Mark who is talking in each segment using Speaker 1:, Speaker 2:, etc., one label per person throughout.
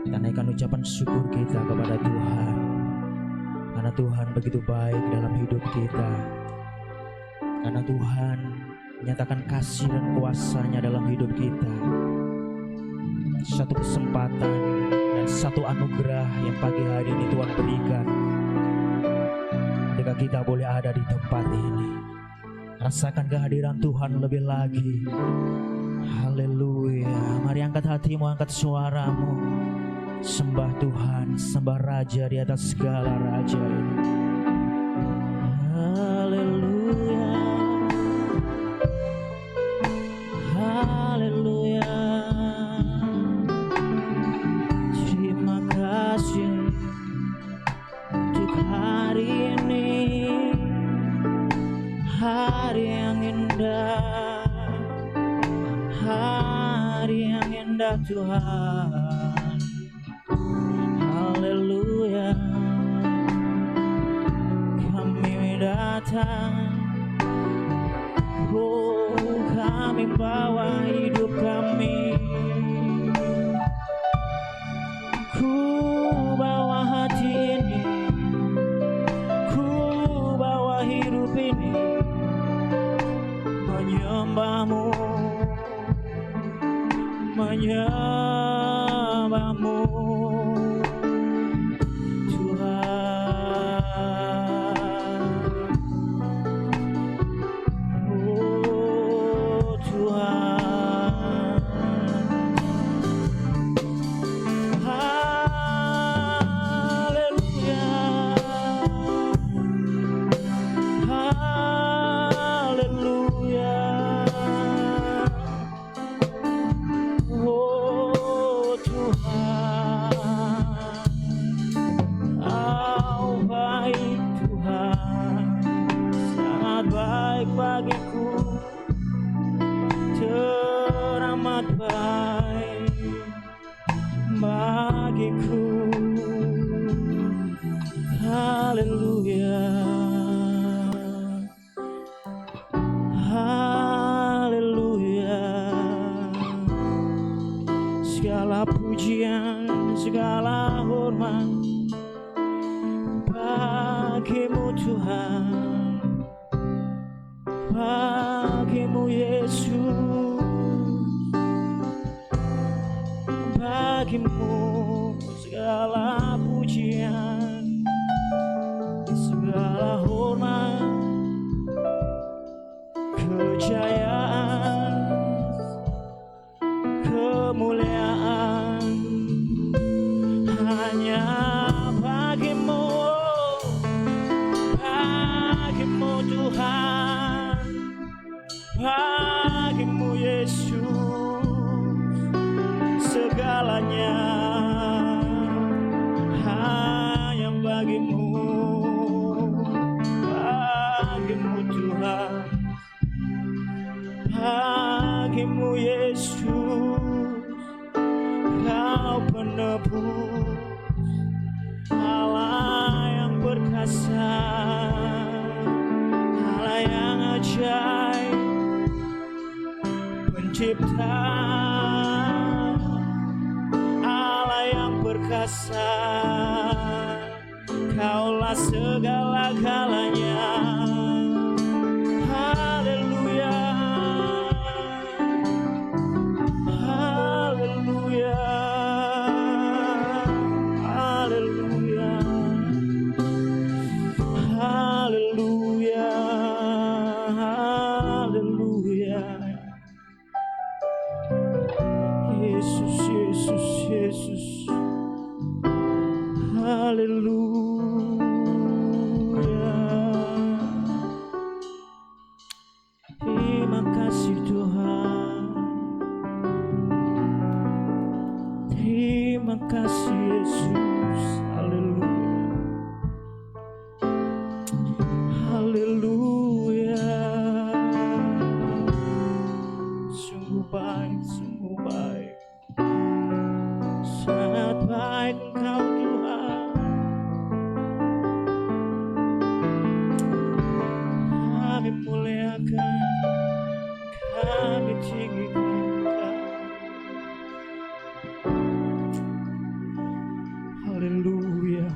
Speaker 1: Kita naikkan ucapan syukur kita kepada Tuhan, karena Tuhan begitu baik dalam hidup kita. Karena Tuhan menyatakan kasih dan kuasa-Nya dalam hidup kita. Satu kesempatan dan satu anugerah yang pagi hari ini Tuhan berikan, ketika kita boleh ada di tempat ini. Rasakan kehadiran Tuhan lebih lagi. Haleluya. Mari angkat hatimu, angkat suaramu. Sembah Tuhan, sembah Raja di atas segala raja ini. Haleluya. Haleluya. Terima kasih untuk hari ini, hari yang indah, hari yang indah Tuhan. Haleluya. Kami datang, oh kami bawa hidup kami, ku bawa hati ini, ku bawa hidup ini, menyembahmu, menyembahmu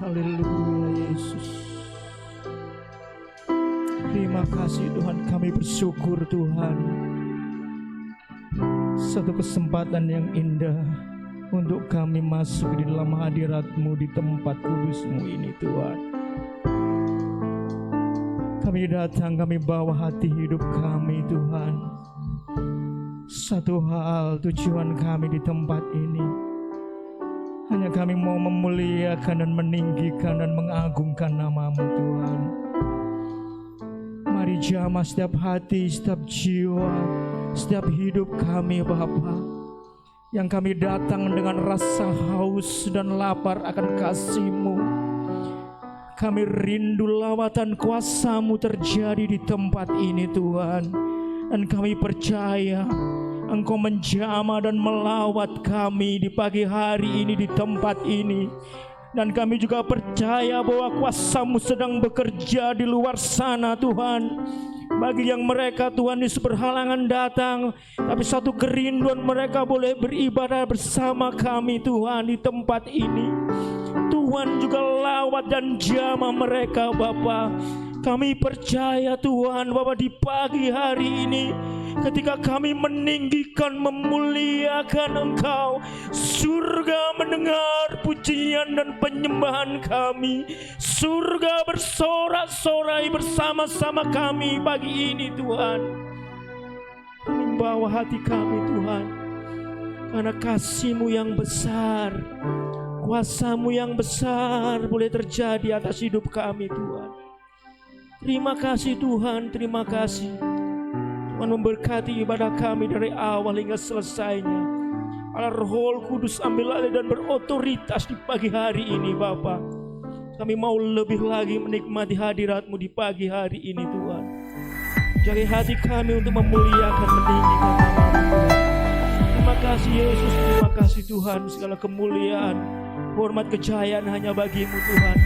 Speaker 1: haleluya Yesus. Terima kasih Tuhan, kami bersyukur Tuhan. Satu kesempatan yang indah untuk kami masuk di dalam hadirat-Mu di tempat kudus-Mu ini Tuhan. Kami datang, kami bawa hati hidup kami Tuhan. Satu hal tujuan kami di tempat ini, hanya kami mau memuliakan dan meninggikan dan mengagungkan nama-Mu Tuhan. Mari jamah setiap hati, setiap jiwa, setiap hidup kami Bapa, yang kami datang dengan rasa haus dan lapar akan kasih-Mu. Kami rindu lawatan kuasa-Mu terjadi di tempat ini Tuhan. Dan kami percaya Engkau menjamah dan melawat kami di pagi hari ini di tempat ini. Dan kami juga percaya bahwa kuasa-Mu sedang bekerja di luar sana Tuhan. Bagi yang mereka Tuhan Yesus berhalangan datang, tapi satu kerinduan mereka boleh beribadah bersama kami Tuhan di tempat ini. Tuhan juga lawat dan jamah mereka Bapa. Kami percaya Tuhan bahwa di pagi hari ini ketika kami meninggikan, memuliakan Engkau, surga mendengar pujian dan penyembahan kami. Surga bersorak-sorai bersama-sama kami pagi ini Tuhan. Kami bawa hati kami Tuhan, karena kasih-Mu yang besar, kuasa-Mu yang besar boleh terjadi atas hidup kami Tuhan. Terima kasih Tuhan, terima kasih. Tuhan memberkati ibadah kami dari awal hingga selesainya. Allah Roh Kudus ambil alih dan berotoritas di pagi hari ini Bapa. Kami mau lebih lagi menikmati hadirat-Mu di pagi hari ini Tuhan. Jaga hati kami untuk memuliakan, meninggikan nama-Mu Tuhan. Terima kasih Yesus, terima kasih Tuhan. Segala kemuliaan, hormat, kejayaan hanya bagi-Mu Tuhan.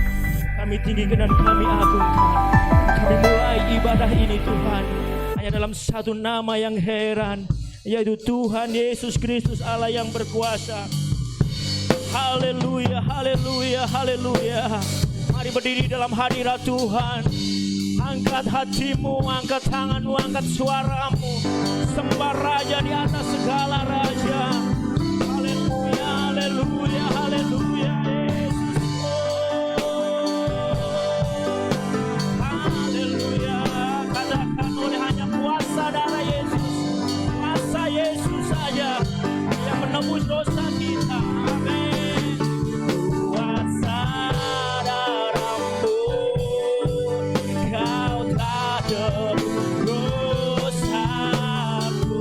Speaker 1: Kami tinggikan dan kami agungkan. Kami mulai ibadah ini Tuhan hanya dalam satu nama yang heran, yaitu Tuhan Yesus Kristus Allah yang berkuasa. Haleluya, haleluya, haleluya. Mari berdiri dalam hadirat Tuhan. Angkat hatimu, angkat tanganmu, angkat suaramu. Sembah Raja di atas segala raja. Haleluya, haleluya, haleluya. Menembus dosa kita, amin. Kuasa darah-Mu, Kau telah tebus dosaku.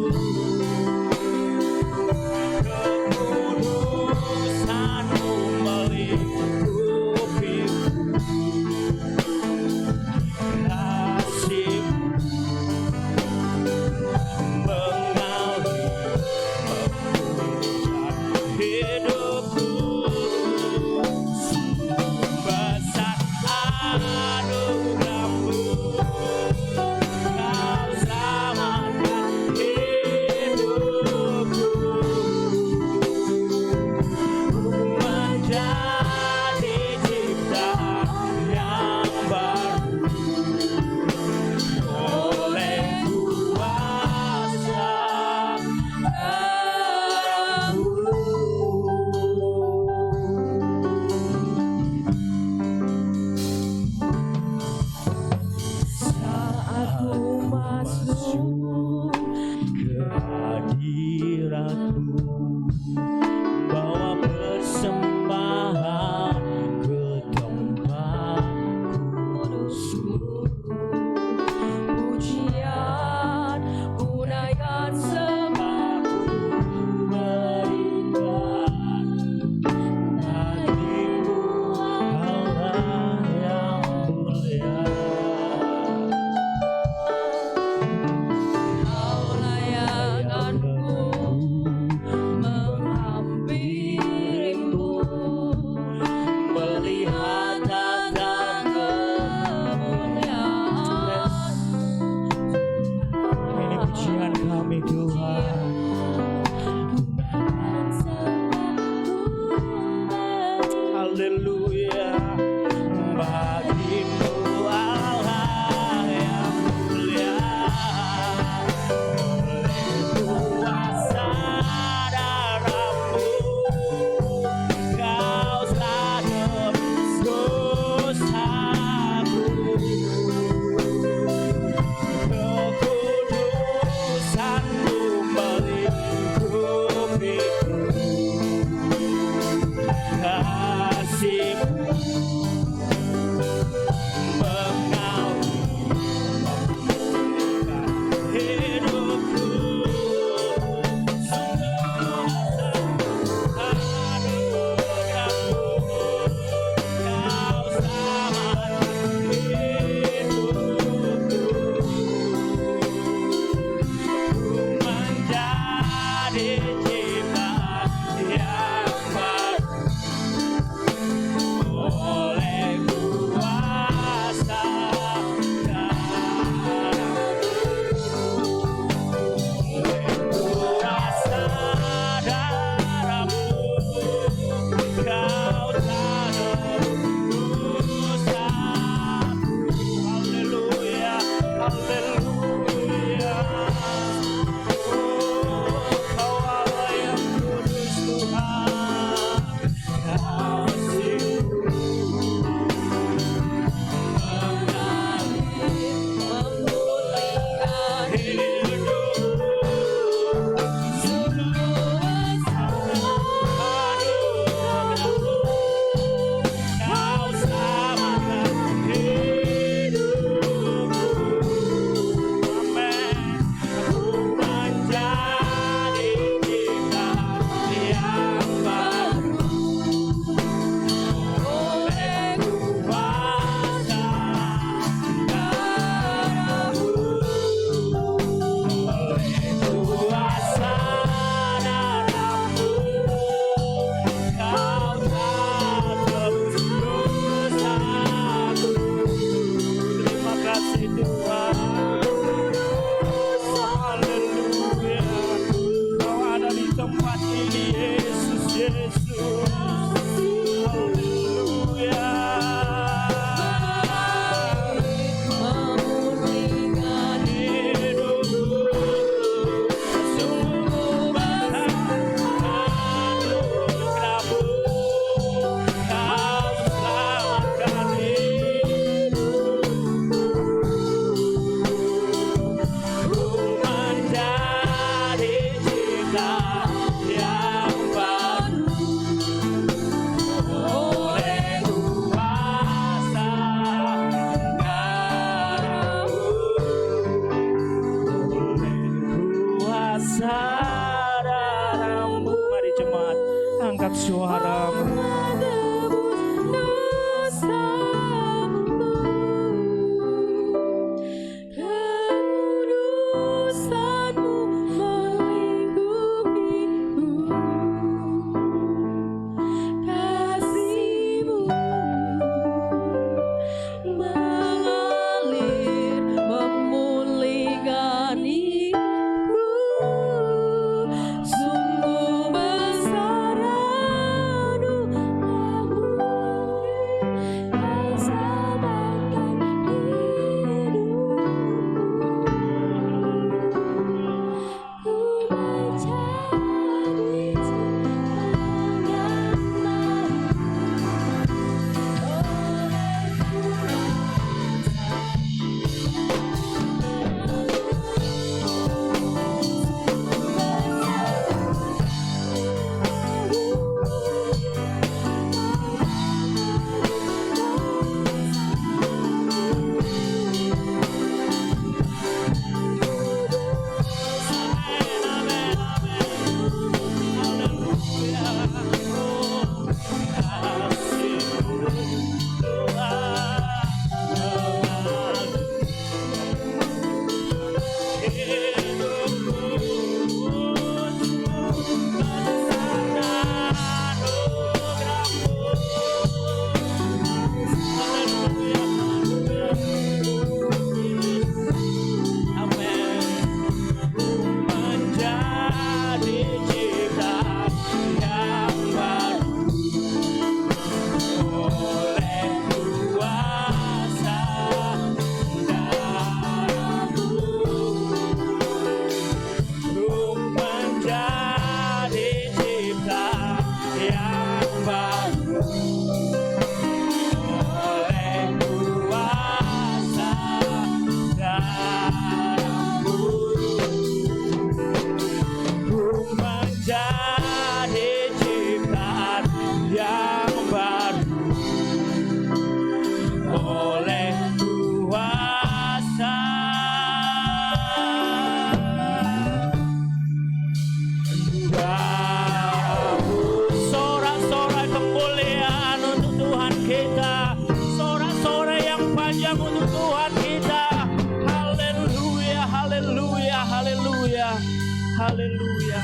Speaker 1: Haleluya.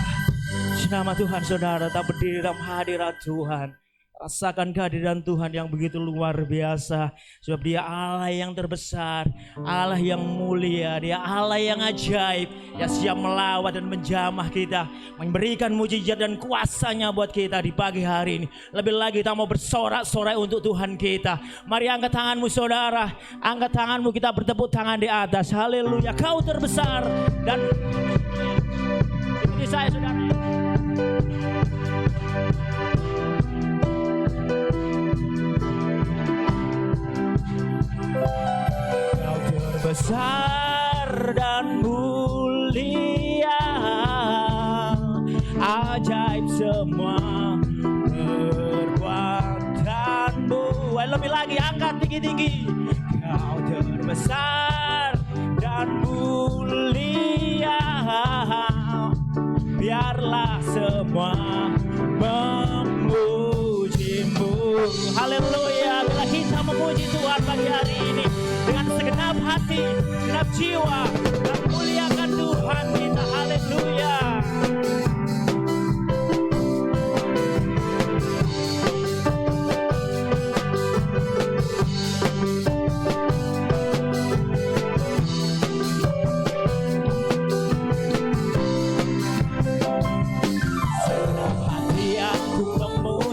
Speaker 1: Nama Tuhan saudara, tak berdiri dalam hadirat Tuhan. Rasakan kehadiran Tuhan yang begitu luar biasa. Sebab Dia Allah yang terbesar, Allah yang mulia, Dia Allah yang ajaib, yang siap melawat dan menjamah kita, memberikan mujizat dan kuasanya buat kita di pagi hari ini. Lebih lagi kita mau bersorak-sorai untuk Tuhan kita. Mari angkat tanganmu saudara, angkat tanganmu, kita bertepuk tangan di atas. Haleluya, Kau terbesar. Dan ini saya saudara. Kau terbesar dan mulia, ajaib semua perbuatanmu. Lebih lagi angkat tinggi-tinggi. Kau terbesar dan mulia, biarlah semua memujimu. Haleluya. Bila kita memuji Tuhan pagi hari ini dengan segenap hati, segenap jiwa, dan muliakan Tuhan kita. Haleluya. Senang hati aku memuji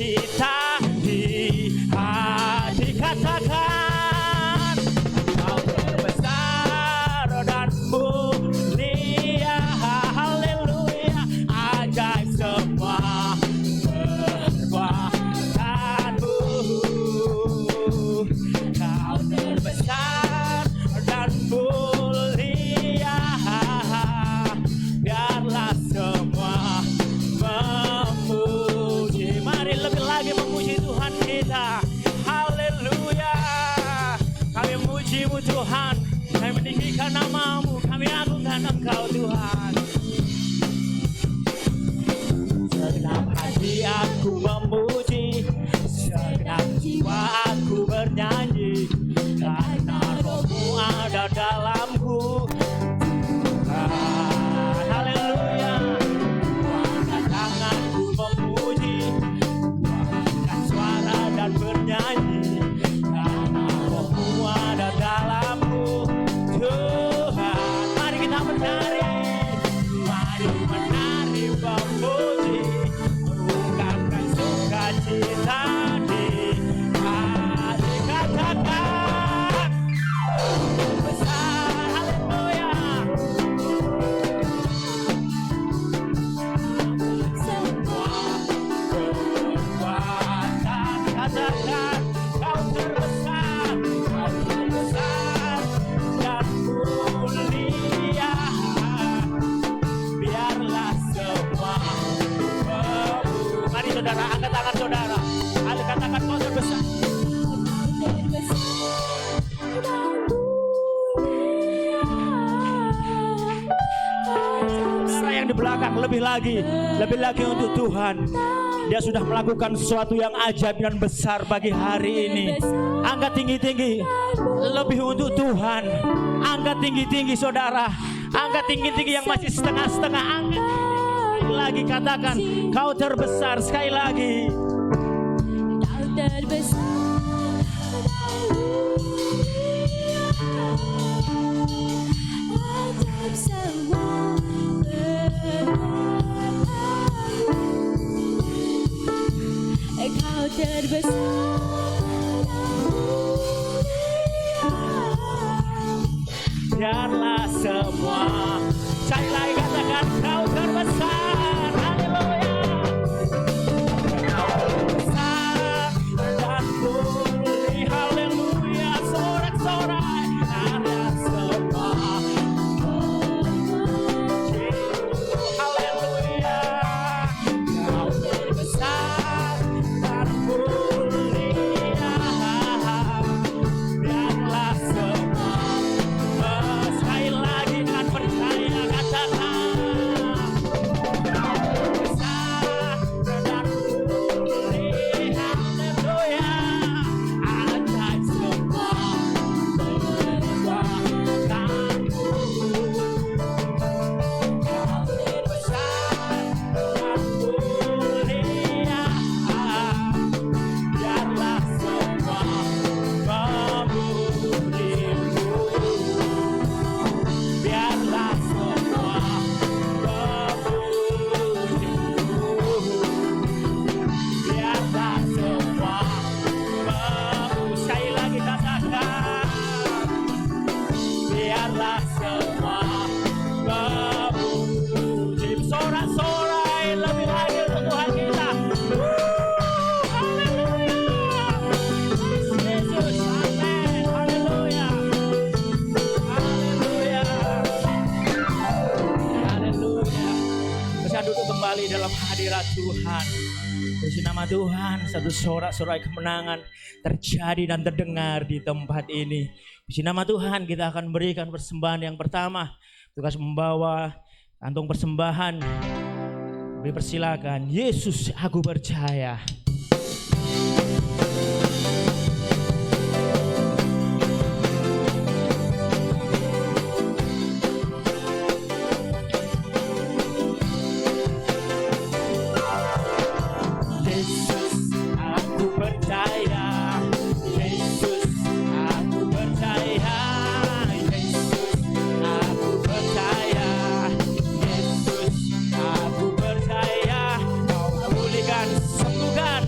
Speaker 1: sukacita di hati. Katakan Kau terbesar dan mulia, haleluya. Ajaib semua perbuatanmu. Kau terbesar dan mulia, biarlah semua memuji. Mari lebih lagi memuji Tuhan kita. Haleluya. Kami memuji-Mu Tuhan. Kami meninggikan nama-Mu. Kami agungkan Engkau Tuhan. Segenap hati aku memuji, segenap jiwa aku bernyanyi, karena Roh-Mu ada dalamku. Tuhan, haleluya. Angkat tanganku memuji, angkat suara dan bernyanyi, karena Roh-Mu ada dalamku. Tuhan, mari kita menari, mari menari memuji, ungkapkan sukacita di hati. Katakan besar, haleluya. Semua kekuatan, katakan Kau terbesar, Kau terbesar dan mulia, biarlah semua mari saudara, angkat tangan saudara. Ada katakan Kau terbesar. Saudara yang di belakang, lebih lagi untuk Tuhan. Dia sudah melakukan sesuatu yang ajaib dan besar bagi hari ini. Angkat tinggi-tinggi, lebih untuk Tuhan. Angkat tinggi-tinggi saudara. Angkat tinggi-tinggi yang masih setengah-setengah. Angkat sekali lagi, katakan Kau terbesar. Sekali lagi.
Speaker 2: Kau terbesar, ajaib semua perbuatanmu. Kau terbesar,
Speaker 1: Biarlah semua. Sekali lagi katakan Kau terbesar. Haleluya. Kau terbesar dan mulia. Haleluya. Sorak-sorai. Ada semua memuji. Haleluya. Kau terbesar dan mulia, biarlah semua. Sekali lagi dengan percaya katakan Kau besar dan mulia, haleluya. Ajaib semua perbuatanmu. Kau besar dan mulia, biarlah semua memuji-Mu. Biarlah semua memuji-Mu. Biarlah semua memuji. Sekali lagi katakan biarlah semua memuji. Sorak-sorai lebih lagi untuk Tuhan kita. Haleluya. Yesus, amin. Haleluya. Haleluya. Haleluya. Bisa duduk kembali dalam hadirat Tuhan. Puji nama Tuhan. Satu sorak-sorai kemenangan terjadi dan terdengar di tempat ini. Puji nama Tuhan. Kita akan berikan persembahan yang pertama. Tugas membawa kantung persembahan. Dipersilakan. Yesus, aku percaya. Yesus, aku percaya. Yesus, aku percaya. Yesus, aku percaya. Yesus, aku percaya. Kau pulihkan, sembuhkan.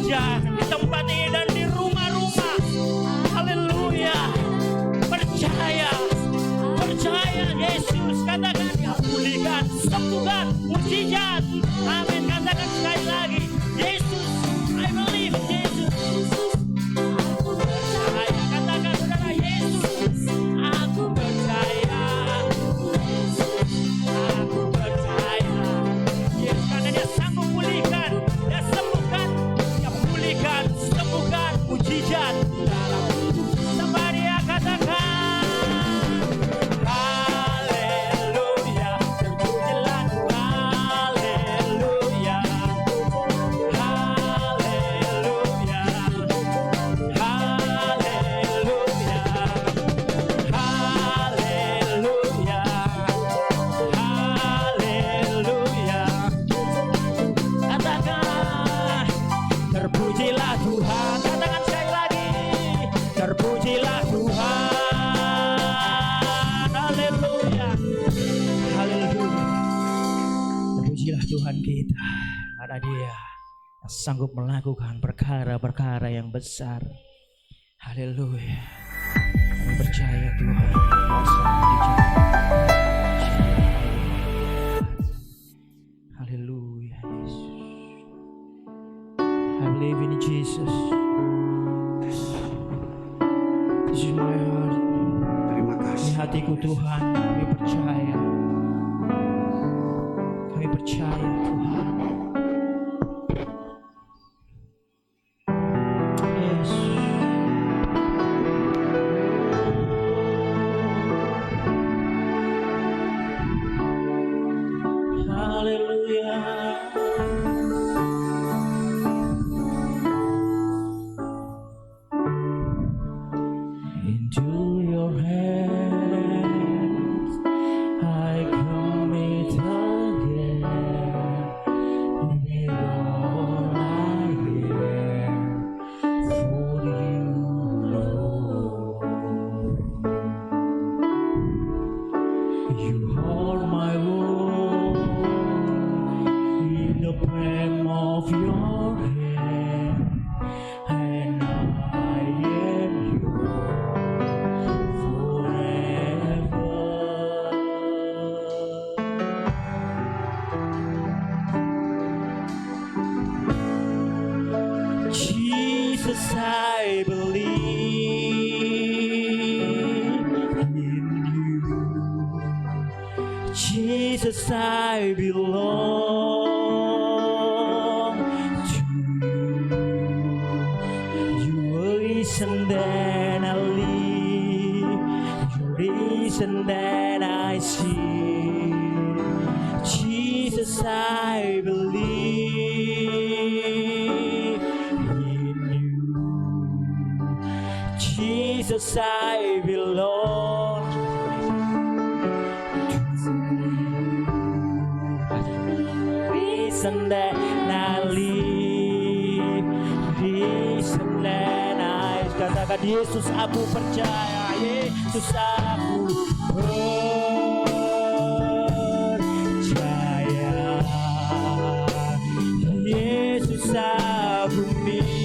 Speaker 1: gereja, di tempat ini dan di rumah-rumah. Haleluya. Percaya Yesus, katakan dia pulihkan, sembuhkan, mujizat. Amin, katakan sekali lagi, Yesus, I believe, Yesus.
Speaker 2: Aku percaya.
Speaker 1: Katakan saudara, Yesus, aku percaya. Aku percaya. Yesus, karena dia sanggup pulihkan, dia sembuhkan, dia pulihkan, sembuhkan, mujizat dalam hidup. Somebody katakan. Terpujilah Tuhan, katakan sekali lagi, terpujilah Tuhan, haleluya, haleluya. Terpujilah Tuhan kita, ada Dia yang sanggup melakukan perkara-perkara yang besar. Haleluya. Kami percaya Tuhan, kuasa mujizat. Haleluya, Yesus. I believe in Jesus. This is my heart.
Speaker 3: Terima
Speaker 1: Ini
Speaker 3: kasih.
Speaker 1: hatiku Tuhan. Kami percaya. Kami percaya Tuhan. Yes. Hallelujah. Into your hands I commit again, with all I am for you, Lord. You hold my world in the palm of your hand, and I am yours forever. Jesus, I believe in you. Jesus, I belong to you. You reason that I live, you reason that I see. Jesus, I believe in you. Jesus, I belong to you. Reason that I live, reason that I. Katakan Yesus, aku percaya. Yesus, aku percaya. Yesus, aku milikmu.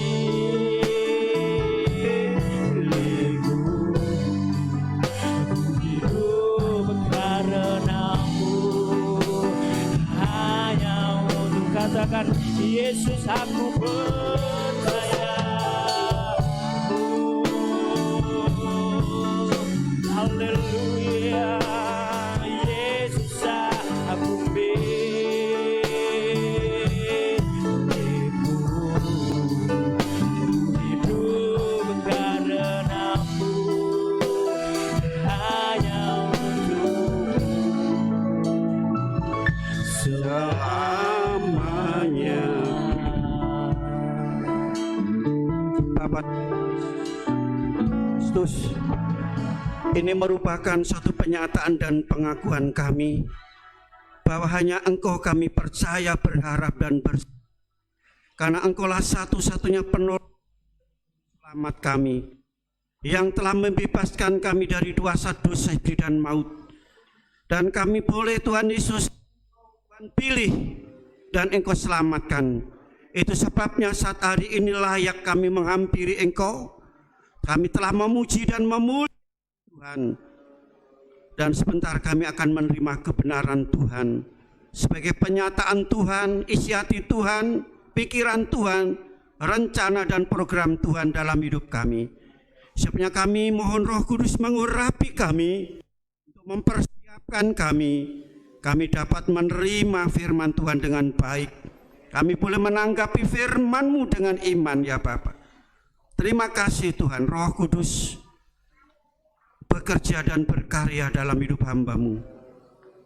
Speaker 1: Aku hidup karenamu, hanya untuk katakan Yesus, aku percaya. Haleluya, Yesus, aku milikmu. Hidup karenamu, hanya untukmu
Speaker 3: Selamanya. Bapak Kristus, ini merupakan satu penyataan dan pengakuan kami bahwa hanya Engkau kami percaya, berharap dan karena Engkaulah satu-satunya penolong selamat kami yang telah membebaskan kami dari dosa iblis dan maut. Dan kami boleh Tuhan Yesus Tuhan pilih dan Engkau selamatkan. Itu sebabnya saat hari ini layak kami menghampiri Engkau. Kami telah memuji dan memuji Tuhan. Dan sebentar kami akan menerima kebenaran Tuhan sebagai penyataan Tuhan, isi hati Tuhan, pikiran Tuhan, rencana dan program Tuhan dalam hidup kami. Sebabnya kami mohon Roh Kudus mengurapi kami untuk mempersiapkan kami dapat menerima firman Tuhan dengan baik. Kami boleh menanggapi firman-Mu dengan iman ya Bapa. Terima kasih Tuhan, Roh Kudus bekerja dan berkarya dalam hidup hamba-Mu.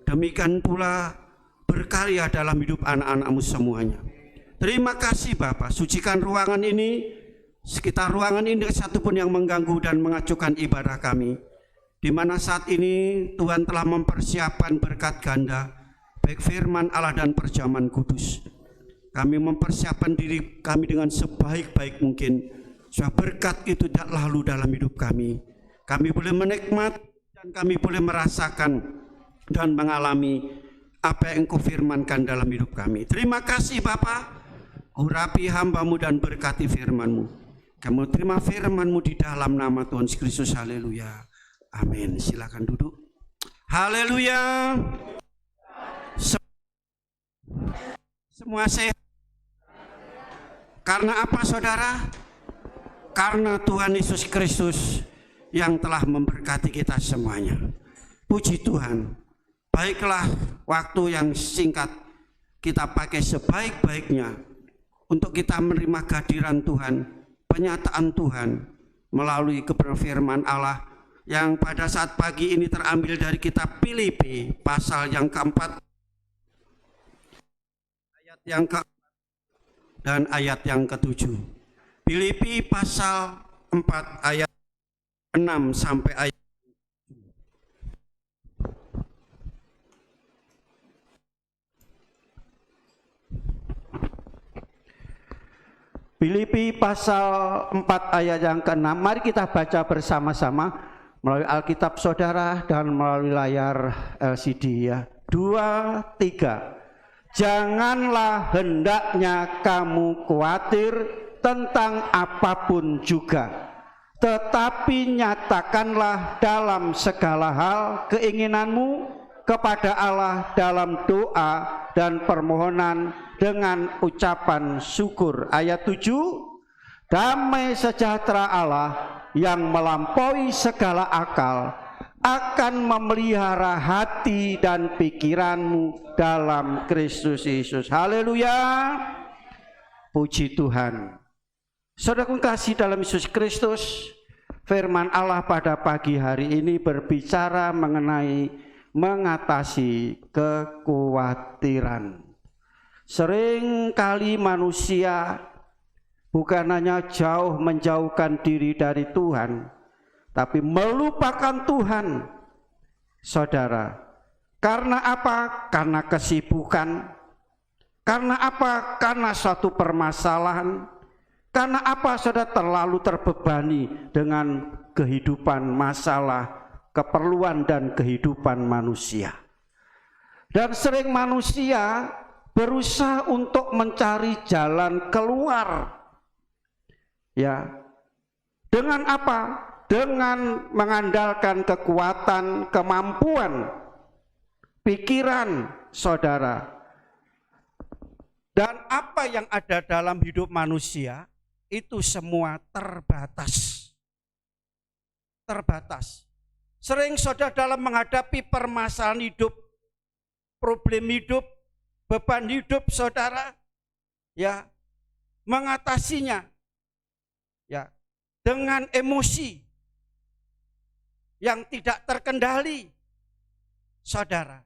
Speaker 3: Demikian pula berkarya dalam hidup anak-anak-Mu semuanya. Terima kasih Bapa, sucikan ruangan ini, sekitar ruangan ini satupun yang mengganggu dan mengacuhkan ibadah kami. Di mana saat ini Tuhan telah mempersiapkan berkat ganda, baik firman Allah dan perjamuan kudus. Kami mempersiapkan diri kami dengan sebaik-baik mungkin, supaya berkat itu tidak lalu dalam hidup kami. Kami boleh menikmati dan kami boleh merasakan dan mengalami apa yang Engkau firmankan dalam hidup kami. Terima kasih Bapa, urapi hamba-Mu dan berkati firman-Mu. Kami terima firman-Mu di dalam nama Tuhan Yesus Kristus. Haleluya. Amin. Silakan duduk. Haleluya. Semua sehat. Karena apa saudara? Karena Tuhan Yesus Kristus yang telah memberkati kita semuanya. Puji Tuhan. Baiklah, waktu yang singkat kita pakai sebaik-baiknya untuk kita menerima kehadiran Tuhan, penyataan Tuhan melalui kebenaran firman Allah yang pada saat pagi ini terambil dari kitab Filipi pasal yang keempat, ayat yang ke dan ayat yang ketujuh. Filipi pasal 4 ayat 6 sampai ayat Filipi pasal 4 ayat yang ke-6. Mari kita baca bersama-sama melalui Alkitab saudara dan melalui layar LCD ya. 2, 3. Janganlah hendaknya kamu khawatir tentang apapun juga, tetapi nyatakanlah dalam segala hal keinginanmu kepada Allah dalam doa dan permohonan dengan ucapan syukur. Ayat 7, damai sejahtera Allah yang melampaui segala akal akan memelihara hati dan pikiranmu dalam Kristus Yesus. Haleluya. Puji Tuhan. Saudaraku kasih dalam Yesus Kristus, firman Allah pada pagi hari ini berbicara mengenai mengatasi kekhawatiran. Sering kali manusia bukan hanya jauh menjauhkan diri dari Tuhan, tapi melupakan Tuhan, saudara. Karena apa? Karena kesibukan. Karena apa? Karena suatu permasalahan. Karena apa? Saudara terlalu terbebani dengan kehidupan, masalah, keperluan dan kehidupan manusia. Dan sering manusia berusaha untuk mencari jalan keluar. Ya. Dengan apa? Dengan mengandalkan kekuatan, kemampuan, pikiran saudara. Dan apa yang ada dalam hidup manusia itu semua terbatas. Terbatas. Sering saudara dalam menghadapi permasalahan hidup, problem hidup, beban hidup saudara, ya, mengatasinya ya dengan emosi yang tidak terkendali, saudara.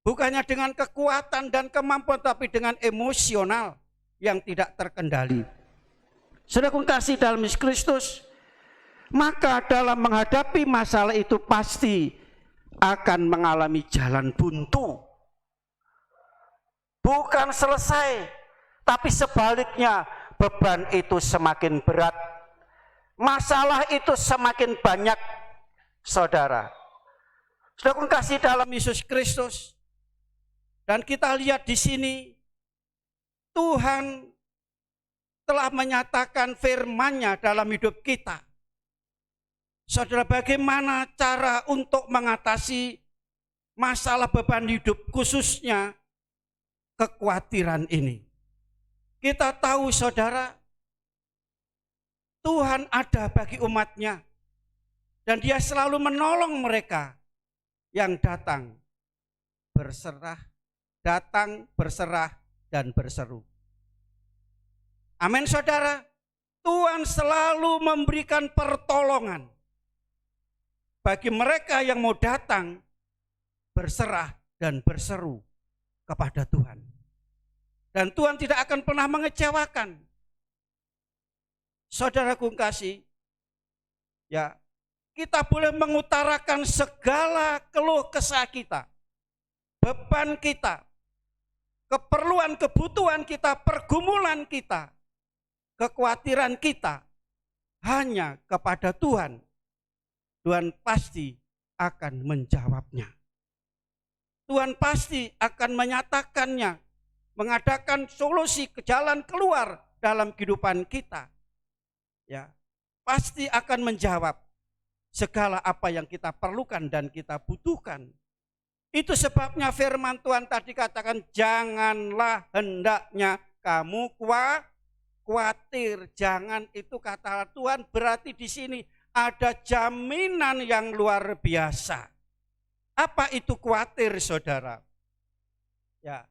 Speaker 3: Bukannya dengan kekuatan dan kemampuan, tapi dengan emosional yang tidak terkendali. Saudara kasih dalam Yesus Kristus, maka dalam menghadapi masalah itu pasti akan mengalami jalan buntu. Bukan selesai, tapi sebaliknya beban itu semakin berat. Masalah itu semakin banyak, saudara. Saudara kasih dalam Yesus Kristus. Dan kita lihat di sini, Tuhan telah menyatakan firman-Nya dalam hidup kita. Saudara, bagaimana cara untuk mengatasi masalah beban hidup, khususnya kekhawatiran ini? Kita tahu, saudara, Tuhan ada bagi umat-Nya, dan Dia selalu menolong mereka yang datang berserah, dan berseru. Amin, saudara. Tuhan selalu memberikan pertolongan bagi mereka yang mau datang berserah dan berseru kepada Tuhan. Dan Tuhan tidak akan pernah mengecewakan. Saudaraku kasih, ya, kita boleh mengutarakan segala keluh kesah kita, beban kita, keperluan, kebutuhan kita, pergumulan kita, kekhawatiran kita hanya kepada Tuhan. Tuhan pasti akan menjawabnya. Tuhan pasti akan menyatakannya, mengadakan solusi ke jalan keluar dalam kehidupan kita. Ya, pasti akan menjawab segala apa yang kita perlukan dan kita butuhkan. Itu sebabnya firman Tuhan tadi katakan, janganlah hendaknya kamu khawatir. Jangan, itu kata Tuhan berarti di sini ada jaminan yang luar biasa. Apa itu khawatir, saudara? Ya,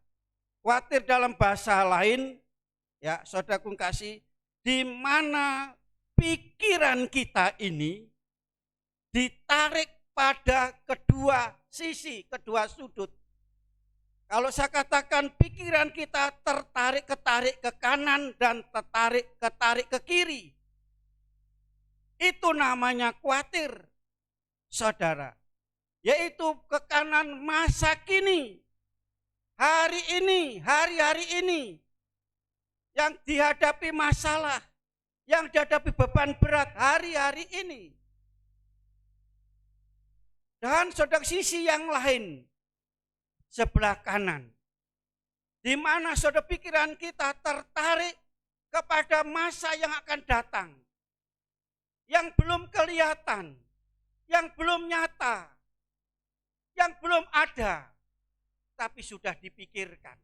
Speaker 3: khawatir dalam bahasa lain, ya, saudaraku kasih, di mana pikiran kita ini ditarik pada kedua sisi, kedua sudut. Kalau saya katakan pikiran kita ketarik ke kanan dan ketarik ke kiri, itu namanya khawatir, saudara. Yaitu ke kanan masa kini, hari ini, hari-hari ini, yang dihadapi masalah, yang dihadapi beban berat hari-hari ini. Dan saudara, sisi yang lain, sebelah kanan, di mana saudara pikiran kita tertarik kepada masa yang akan datang, yang belum kelihatan, yang belum nyata, yang belum ada, tapi sudah dipikirkan.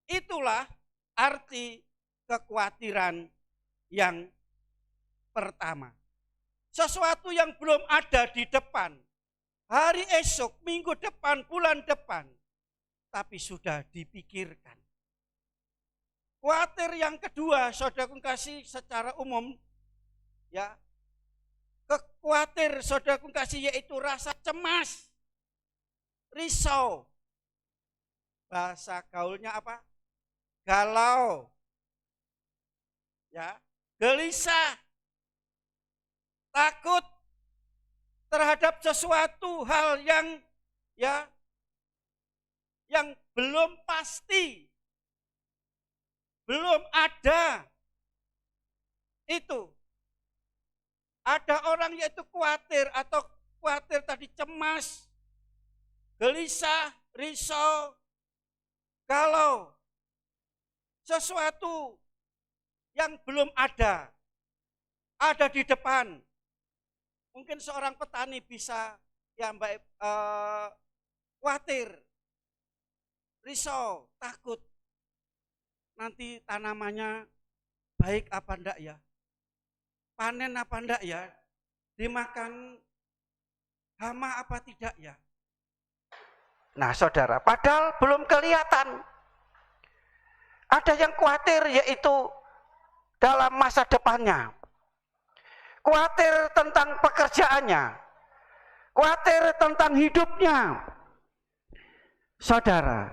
Speaker 3: Itulah arti kekhawatiran yang pertama. Sesuatu yang belum ada di depan, hari esok, minggu depan, bulan depan, tapi sudah dipikirkan. Khawatir yang kedua, saudaraku kasih, secara umum, ya, khawatir, saudaraku kasih, yaitu rasa cemas, risau. Bahasa gaulnya apa? Galau, ya, gelisah, takut terhadap sesuatu hal yang, ya, yang belum pasti, belum ada. Itu ada orang yaitu khawatir, atau khawatir tadi cemas, gelisah, risau, galau. Sesuatu yang belum ada di depan. Mungkin seorang petani bisa, ya, khawatir, risau, takut. Nanti tanamannya baik apa enggak ya? Panen apa enggak ya? Dimakan hama apa tidak ya? Nah, saudara, padahal belum kelihatan. Ada yang khawatir, yaitu dalam masa depannya. Khawatir tentang pekerjaannya, khawatir tentang hidupnya. Saudara,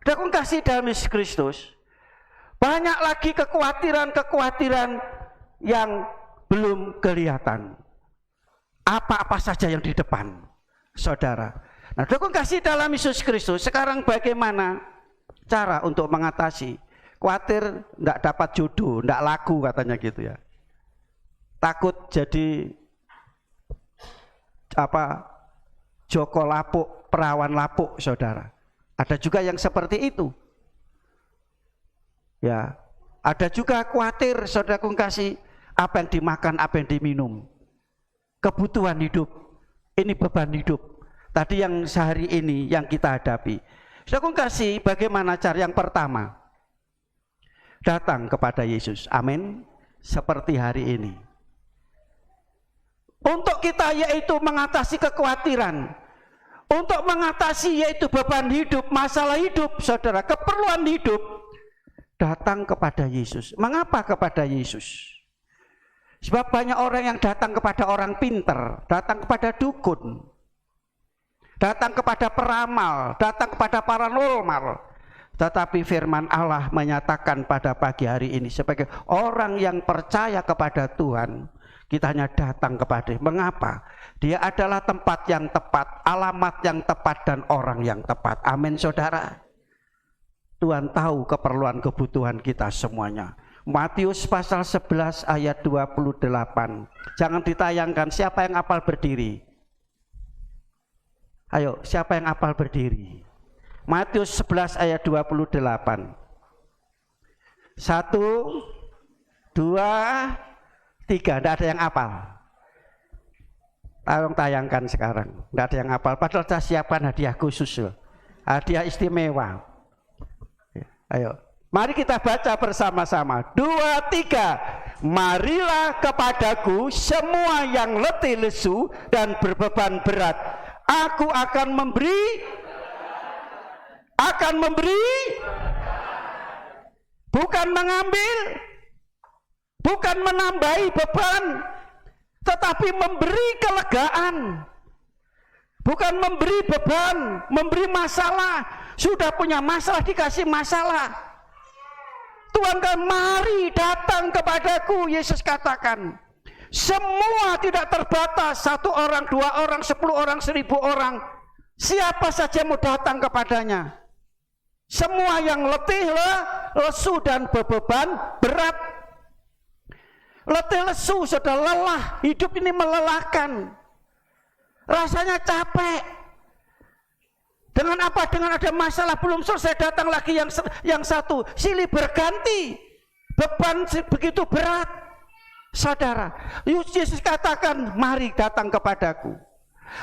Speaker 3: dengan kasih dalam Yesus Kristus, banyak lagi kekhawatiran-kekhawatiran yang belum kelihatan. Apa-apa saja yang di depan, saudara. Nah, dengan kasih dalam Yesus Kristus, sekarang bagaimana cara untuk mengatasi? Khawatir enggak dapat jodoh, enggak laku katanya gitu ya. Takut jadi apa, Joko lapuk, perawan lapuk, saudara. Ada juga yang seperti itu. Ya, Ada juga khawatir, saudaraku kasih, apa yang dimakan, apa yang diminum. Kebutuhan hidup, ini beban hidup. Tadi yang sehari ini yang kita hadapi. Saudaraku kasih, bagaimana cara? Yang pertama, datang kepada Yesus. Amin. Seperti hari ini. Untuk kita yaitu mengatasi kekhawatiran, untuk mengatasi yaitu beban hidup, masalah hidup, saudara, keperluan hidup, datang kepada Yesus. Mengapa kepada Yesus? Sebab banyak orang yang datang kepada orang pinter, datang kepada dukun, datang kepada peramal, datang kepada paranormal. Tetapi firman Allah menyatakan pada pagi hari ini, sebagai orang yang percaya kepada Tuhan, kita hanya datang kepada Dia. Mengapa? Dia adalah tempat yang tepat, alamat yang tepat, dan orang yang tepat. Amin, saudara. Tuhan tahu keperluan kebutuhan kita semuanya. Matius pasal 11 ayat 28. Jangan ditayangkan, siapa yang hafal berdiri? Ayo, siapa yang hafal berdiri? Matius 11 ayat 28. 1, 2, 3. Tidak ada yang hafal. Tolong tayangkan sekarang. Tidak ada yang hafal. Padahal saya siapkan hadiah khusus loh. Hadiah istimewa. Ayo, mari kita baca bersama-sama. 2, 3. Marilah kepadaku semua yang letih lesu dan berbeban berat. Aku akan memberi, bukan mengambil, bukan menambahi beban, tetapi memberi kelegaan. Bukan memberi beban, memberi masalah. Sudah punya masalah, dikasih masalah. Tuhan kan, mari datang kepadaku, Yesus katakan. Semua tidak terbatas, 1 orang, 2 orang, 10 orang, 1000 orang. Siapa saja mau datang kepadanya. Semua yang letih, lesu dan berbeban berat. Letih lesu, sudah lelah. Hidup ini melelahkan. Rasanya capek. Dengan apa? Dengan ada masalah belum selesai, datang lagi yang satu. Silih berganti. Beban begitu berat. Saudara, Yesus katakan, mari datang kepadaku.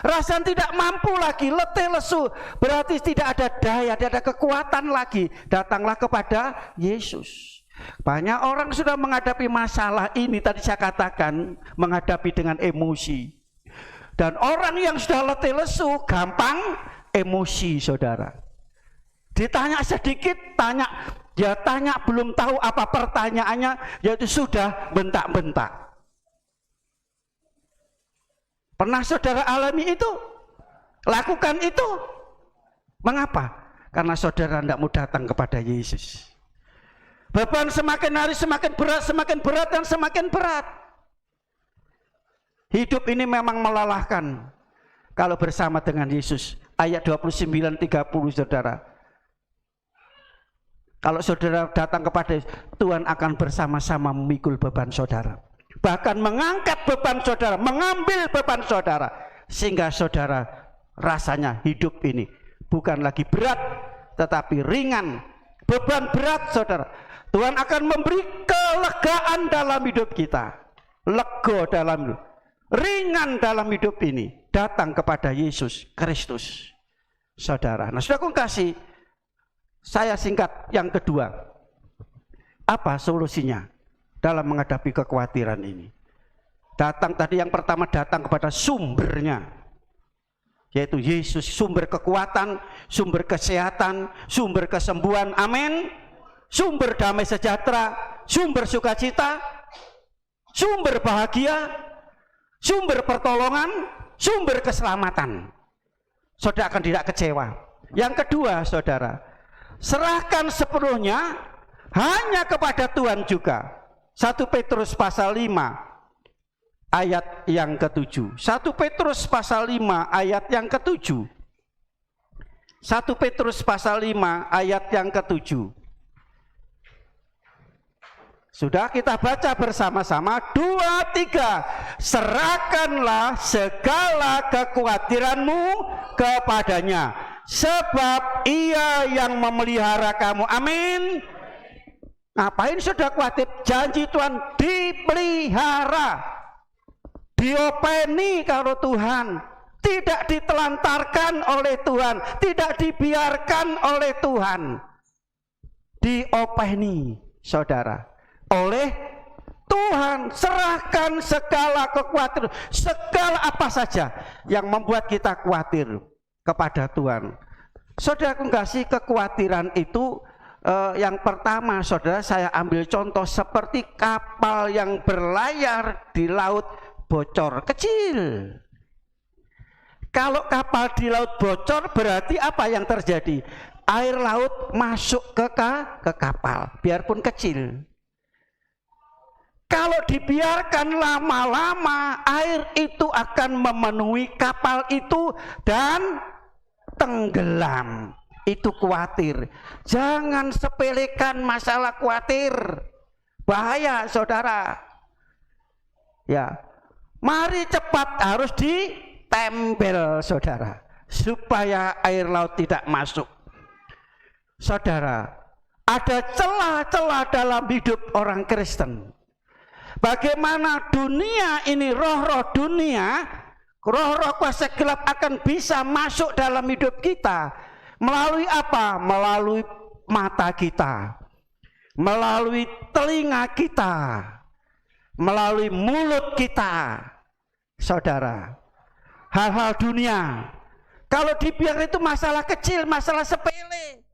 Speaker 3: Rasanya tidak mampu lagi, letih lesu, berarti tidak ada daya, tidak ada kekuatan lagi. Datanglah kepada Yesus. Banyak orang sudah menghadapi masalah ini, tadi saya katakan, menghadapi dengan emosi. Dan orang yang sudah letih lesu, gampang emosi, saudara. Ditanya sedikit, dia tanya belum tahu apa pertanyaannya, yaitu sudah bentak-bentak. Pernah saudara alami itu? Lakukan itu? Mengapa? Karena saudara tidak mau datang kepada Yesus. Beban semakin hari semakin berat dan semakin berat. Hidup ini memang melelahkan. Kalau bersama dengan Yesus, ayat 29-30, saudara. Kalau saudara datang kepada Yesus, Tuhan akan bersama-sama memikul beban saudara. Bahkan mengangkat beban saudara, mengambil beban saudara. Sehingga saudara rasanya hidup ini bukan lagi berat, tetapi ringan. Beban berat, saudara. Tuhan akan memberi kelegaan dalam hidup kita. Lega dalam hidup. Ringan dalam hidup ini. Datang kepada Yesus Kristus, saudara. Nah, saudara kasih, saya singkat yang kedua. Apa solusinya dalam menghadapi kekhawatiran ini? Datang tadi yang pertama, datang kepada sumbernya, yaitu Yesus, sumber kekuatan, sumber kesehatan, sumber kesembuhan, amin. Sumber damai sejahtera, sumber sukacita, sumber bahagia, sumber pertolongan, sumber keselamatan. Saudara akan tidak kecewa. Yang kedua, saudara, serahkan sepenuhnya hanya kepada Tuhan juga. 1 Petrus pasal 5 ayat yang ke-7. 1 Petrus pasal 5 ayat yang ke-7. 1 Petrus pasal 5 ayat yang ke-7. Sudah kita baca bersama-sama. 2, 3. Serahkanlah segala kekhawatiranmu kepadanya, sebab Ia yang memelihara kamu. Amin. Ngapain saudara khawatir? Janji Tuhan dipelihara, diopeni kalau Tuhan, tidak ditelantarkan oleh Tuhan, tidak dibiarkan oleh Tuhan, diopeni saudara oleh Tuhan. Serahkan segala kekhawatiran, segala apa saja yang membuat kita khawatir kepada Tuhan. Saudara kasih, kekhawatiran itu yang pertama saudara, saya ambil contoh seperti kapal yang berlayar di laut bocor kecil. Kalau kapal di laut bocor berarti apa yang terjadi? Air laut masuk ke kapal, biarpun kecil. Kalau dibiarkan lama-lama, air itu akan memenuhi kapal itu dan tenggelam. Itu khawatir. Jangan sepelekan masalah khawatir. Bahaya saudara. Ya, mari cepat harus ditempel saudara, supaya air laut tidak masuk. Saudara, ada celah-celah dalam hidup orang Kristen. Bagaimana dunia ini, roh-roh dunia, roh-roh kuasa gelap akan bisa masuk dalam hidup kita. Melalui apa? Melalui mata kita, melalui telinga kita, melalui mulut kita. Saudara, hal-hal dunia, kalau dibiarkan itu masalah kecil, masalah sepele,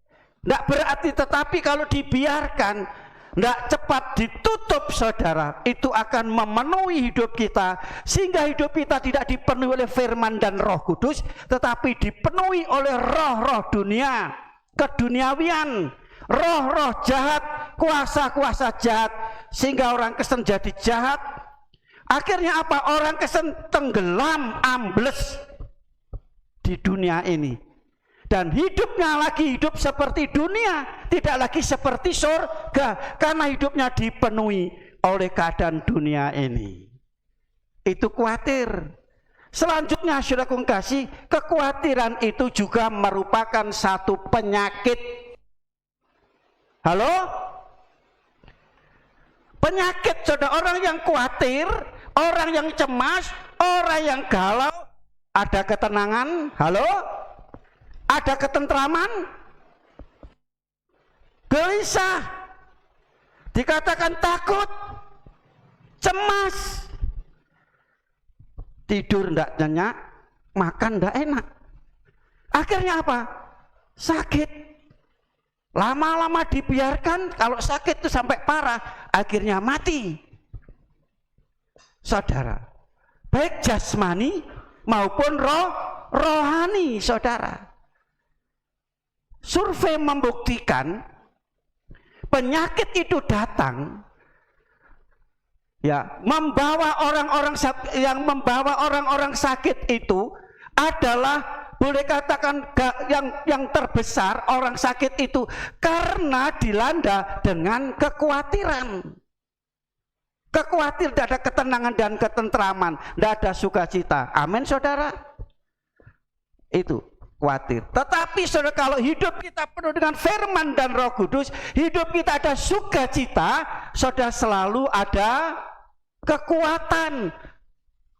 Speaker 3: tidak berarti. Tetapi kalau dibiarkan, tidak cepat ditutup saudara, itu akan memenuhi hidup kita, sehingga hidup kita tidak dipenuhi oleh firman dan Roh Kudus, tetapi dipenuhi oleh roh-roh dunia, keduniawian, roh-roh jahat, kuasa-kuasa jahat, sehingga orang Kristen jadi jahat. Akhirnya apa? Orang Kristen tenggelam, ambles di dunia ini, dan hidupnya lagi hidup seperti dunia, tidak lagi seperti surga, karena hidupnya dipenuhi oleh keadaan dunia ini. Itu khawatir. Selanjutnya saudara kasih, kekhawatiran itu juga merupakan satu penyakit. Halo? Penyakit saudara. Orang yang khawatir, orang yang cemas, orang yang galau, ada ketenangan? Halo? Ada ketentraman? Gelisah, dikatakan takut, cemas, tidur tidak nyenyak, makan tidak enak. Akhirnya apa? Sakit. Lama-lama dibiarkan, kalau sakit itu sampai parah, akhirnya mati. Saudara, baik jasmani maupun rohani saudara. Survei membuktikan penyakit itu datang, ya, membawa orang-orang sakit itu adalah, boleh katakan yang terbesar orang sakit itu karena dilanda dengan kekhawatiran. Kekhawatiran, tidak ada ketenangan dan ketentraman, tidak ada sukacita. Amin saudara. Itu khawatir. Tetapi saudara, kalau hidup kita penuh dengan firman dan Roh Kudus, hidup kita ada sukacita, saudara, selalu ada kekuatan.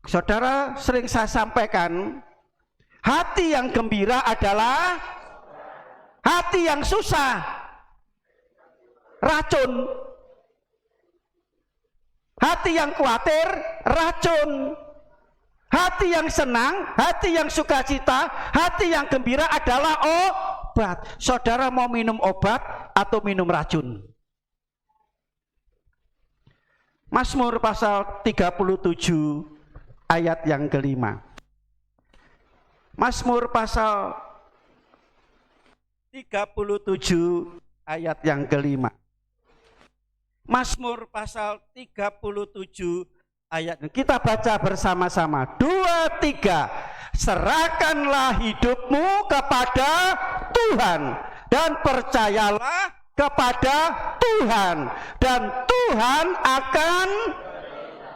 Speaker 3: Saudara, sering saya sampaikan, hati yang gembira adalah hati yang susah, racun. Hati yang khawatir, racun. Hati yang senang, hati yang sukacita, hati yang gembira adalah obat. Saudara mau minum obat atau minum racun? Mazmur pasal 37 ayat yang kelima. Mazmur pasal 37 ayat yang kelima. Mazmur pasal 37 ayat, kita baca bersama-sama. 2, 3. Serahkanlah hidupmu kepada Tuhan dan percayalah kepada Tuhan, dan Tuhan akan,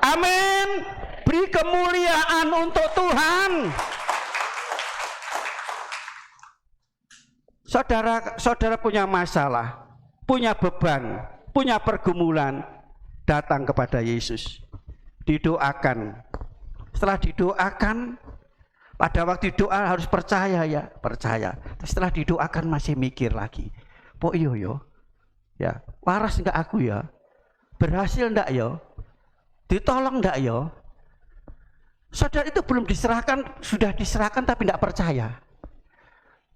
Speaker 3: amin, beri kemuliaan untuk Tuhan. Saudara punya masalah, punya beban, punya pergumulan, datang kepada Yesus. Didoakan. Setelah didoakan, pada waktu doa harus percaya ya, percaya. Setelah didoakan masih mikir lagi. Po iyo yo. Ya, waras enggak aku ya? Berhasil enggak ya? Ditolong enggak ya? Saudara itu belum diserahkan, sudah diserahkan tapi enggak percaya.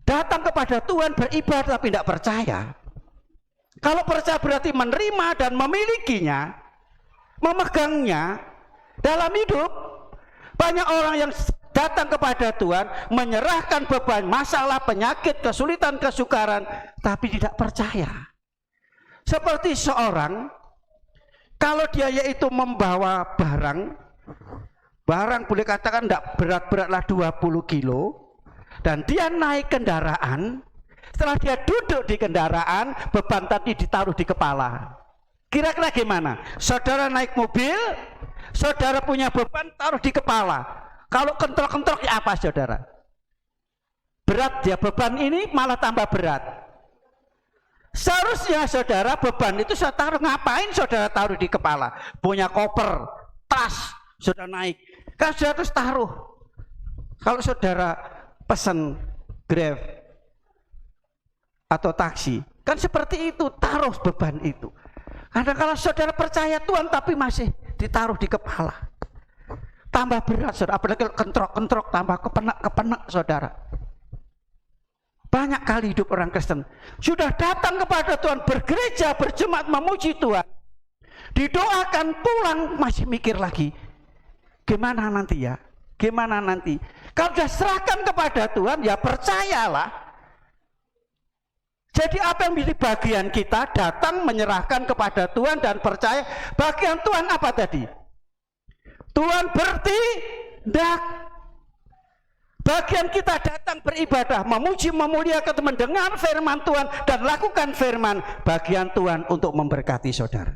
Speaker 3: Datang kepada Tuhan beribadah tapi tidak percaya. Kalau percaya berarti menerima dan memilikinya, memegangnya dalam hidup. Banyak orang yang datang kepada Tuhan, menyerahkan beban, masalah, penyakit, kesulitan, kesukaran, tapi tidak percaya. Seperti seorang, kalau dia yaitu membawa barang boleh katakan tidak berat-beratlah 20 kilo, dan dia naik kendaraan, setelah dia duduk di kendaraan, beban tadi ditaruh di kepala. Kira-kira gimana? Saudara naik mobil, saudara punya beban taruh di kepala. Kalau kentrok-kentrok ya apa saudara? Berat ya, beban ini malah tambah berat. Seharusnya saudara beban itu saya taruh, ngapain saudara taruh di kepala? Punya koper, tas, saudara naik, kan saudara terus taruh. Kalau saudara pesan Grab atau taksi, kan seperti itu, taruh beban itu. Karena kalau saudara percaya Tuhan tapi masih ditaruh di kepala, tambah berat saudara, apalagi kentrok-kentrok, tambah kepenak saudara. Banyak kali hidup orang Kristen sudah datang kepada Tuhan, bergereja, berjemaat, memuji Tuhan, didoakan, pulang masih mikir lagi, gimana nanti ya? Gimana nanti? Kalau sudah serahkan kepada Tuhan, ya percayalah. Jadi apa yang menjadi bagian kita? Datang, menyerahkan kepada Tuhan dan percaya. Bagian Tuhan apa tadi? Tuhan bertindak. Bagian kita datang beribadah, memuji, memuliakan, mendengar firman Tuhan dan lakukan firman. Bagian Tuhan untuk memberkati saudara,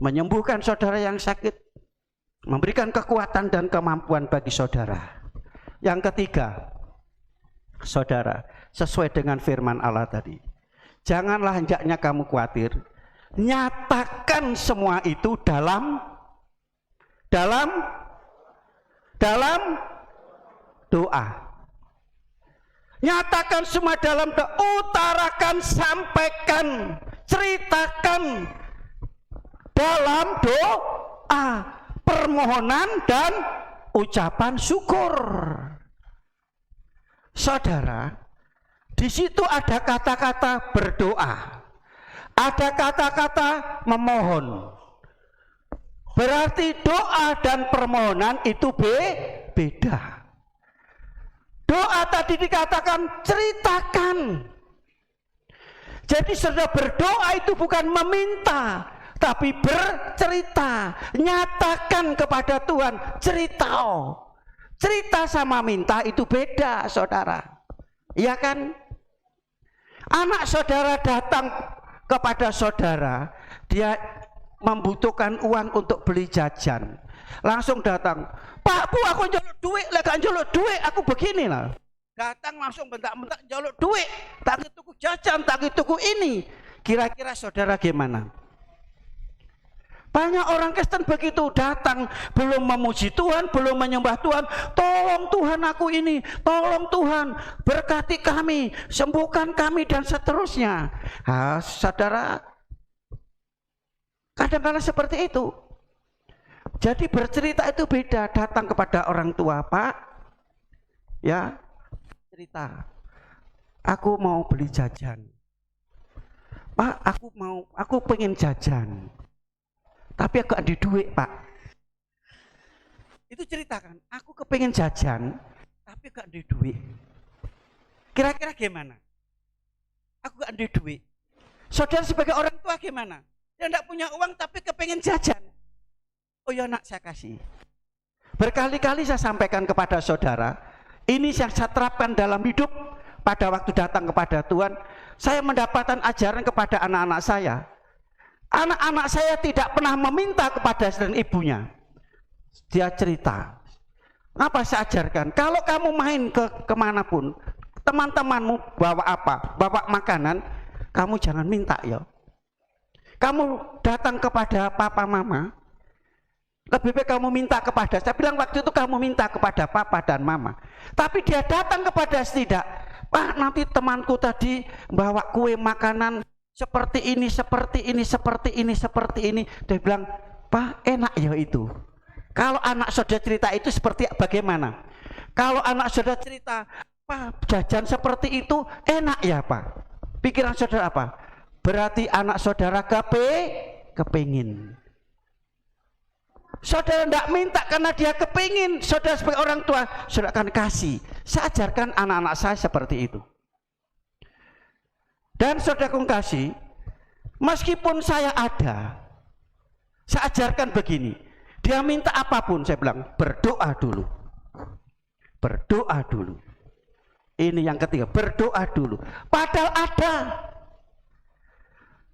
Speaker 3: menyembuhkan saudara yang sakit, memberikan kekuatan dan kemampuan bagi saudara. Yang ketiga, saudara, sesuai dengan firman Allah tadi, janganlah hendaknya kamu khawatir, nyatakan semua itu dalam doa. Nyatakan semua dalam doa, utarakan, sampaikan, ceritakan dalam doa, permohonan dan ucapan syukur. Saudara, di situ ada kata-kata berdoa, ada kata-kata memohon. Berarti doa dan permohonan itu beda. Doa tadi dikatakan ceritakan. Jadi saudara berdoa itu bukan meminta, tapi bercerita, nyatakan kepada Tuhan, cerita. Cerita sama minta itu beda saudara, iya kan? Anak saudara datang kepada saudara, dia membutuhkan uang untuk beli jajan, langsung datang, Pak Bu aku njaluk duit, lek njaluk duit aku begini lah. Datang langsung bentak-bentak njaluk duit, tak tuku jajan, tak tuku ini. Kira-kira saudara gimana? Banyak orang Kristen begitu datang, belum memuji Tuhan, belum menyembah Tuhan. Tolong Tuhan aku ini, tolong Tuhan berkati kami, sembuhkan kami dan seterusnya. Saudara, kadang-kadang seperti itu. Jadi bercerita itu beda. Datang kepada orang tua, Pak, ya cerita, aku mau beli jajan. Pak, aku pengen jajan, tapi aku ada duit Pak. Itu ceritakan, aku kepengen jajan tapi gak ada duit. Kira-kira gimana? Aku gak ada duit. Saudara sebagai orang tua gimana? Dia tidak punya uang tapi kepengen jajan. Oh ya nak, saya kasih. Berkali-kali saya sampaikan kepada saudara, ini yang saya terapkan dalam hidup. Pada waktu datang kepada Tuhan, saya mendapatkan ajaran kepada anak-anak saya. Anak-anak saya tidak pernah meminta kepada dan ibunya. Dia cerita. Apa saya ajarkan? Kalau kamu main kemanapun, teman-temanmu bawa apa? Bawa makanan, kamu jangan minta ya. Kamu datang kepada papa mama, lebih baik kamu minta kepada, saya bilang waktu itu kamu minta kepada papa dan mama. Tapi dia datang kepada tidak, Pak, nanti temanku tadi bawa kue makanan seperti ini, seperti ini, seperti ini, seperti ini. Dia bilang, Pak, enak ya itu. Kalau anak saudara cerita itu seperti bagaimana? Kalau anak saudara cerita, Pak, jajan seperti itu enak ya Pak. Pikiran saudara apa? Berarti anak saudara kepingin. Saudara tidak minta karena dia kepingin. Saudara sebagai orang tua, saudara akan kasih. Saya ajarkan anak-anak saya seperti itu. Dan saudara kasih, meskipun saya ada, saya ajarkan begini. Dia minta apapun, saya bilang berdoa dulu. Berdoa dulu. Ini yang ketiga, berdoa dulu. Padahal ada.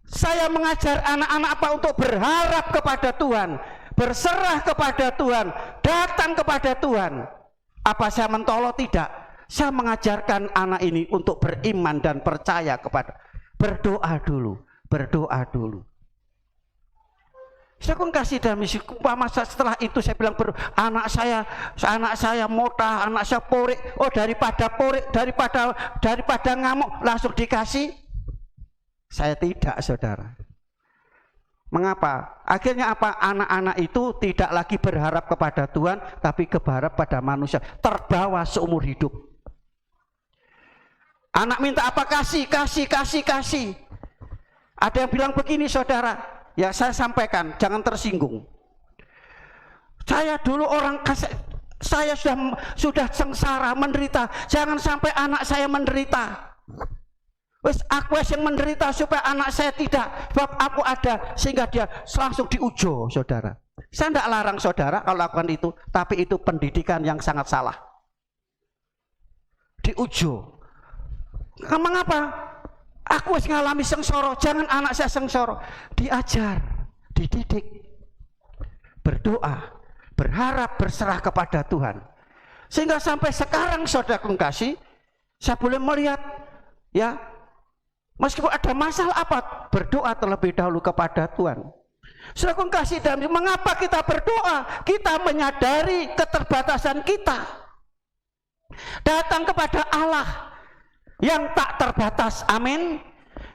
Speaker 3: Saya mengajar anak-anak apa untuk berharap kepada Tuhan, berserah kepada Tuhan, datang kepada Tuhan. Apa saya mentolo? Tidak. Saya mengajarkan anak ini untuk beriman dan percaya kepada, berdoa dulu, berdoa dulu. Saya pun kasih dalam misi masa setelah itu saya bilang anak saya mota, anak saya porik. Oh, daripada porik, daripada ngamuk langsung dikasih. Saya tidak, saudara. Mengapa? Akhirnya apa? Anak-anak itu tidak lagi berharap kepada Tuhan, tapi berharap pada manusia, terbawa seumur hidup. Anak minta apa? Kasih. Ada yang bilang begini, saudara. Ya, saya sampaikan, jangan tersinggung. Saya dulu saya sudah sengsara, menderita. Jangan sampai anak saya menderita. Aku yang menderita supaya anak saya tidak. Sebab aku ada, sehingga dia langsung diujo, saudara. Saya tidak larang saudara kalau lakukan itu, tapi itu pendidikan yang sangat salah. Diujo. Mengapa? Aku harus ngalami sengsara, jangan anak saya sengsara. Diajar, dididik, berdoa, berharap, berserah kepada Tuhan. Sehingga sampai sekarang saudara kasih, saya boleh melihat, ya, meskipun ada masalah apa, berdoa terlebih dahulu kepada Tuhan. Saudara kasih, dan mengapa kita berdoa? Kita menyadari keterbatasan kita. Datang kepada Allah yang tak terbatas, amin.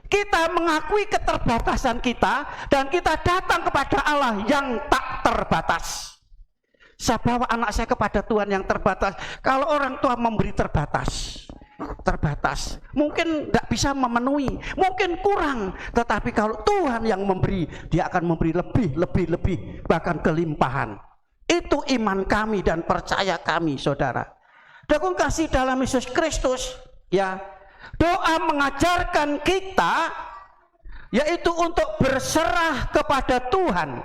Speaker 3: Kita mengakui keterbatasan kita dan kita datang kepada Allah yang tak terbatas. Saya bawa anak saya kepada Tuhan yang terbatas. Kalau orang tua memberi terbatas, mungkin tidak bisa memenuhi, mungkin kurang. Tetapi kalau Tuhan yang memberi, dia akan memberi lebih, bahkan kelimpahan. Itu iman kami dan percaya kami, saudara. Dengan kasih dalam Yesus Kristus, ya, doa mengajarkan kita yaitu untuk berserah kepada Tuhan.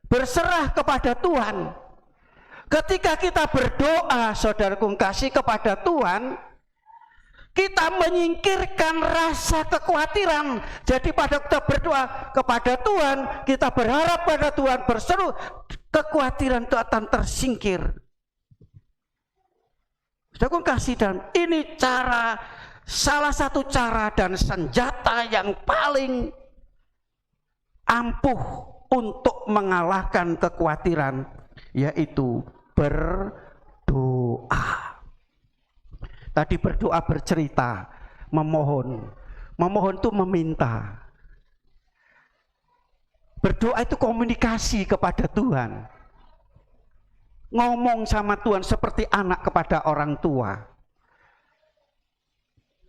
Speaker 3: Berserah kepada Tuhan. Ketika kita berdoa, saudaraku kasih, kepada Tuhan, kita menyingkirkan rasa kekhawatiran. Jadi pada kita berdoa kepada Tuhan, kita berharap pada Tuhan, berseru, kekhawatiran itu akan tersingkir. Saudaraku kasih, dan ini salah satu cara dan senjata yang paling ampuh untuk mengalahkan kekhawatiran, yaitu berdoa. Tadi berdoa bercerita, memohon itu meminta. Berdoa itu komunikasi kepada Tuhan. Ngomong sama Tuhan seperti anak kepada orang tua.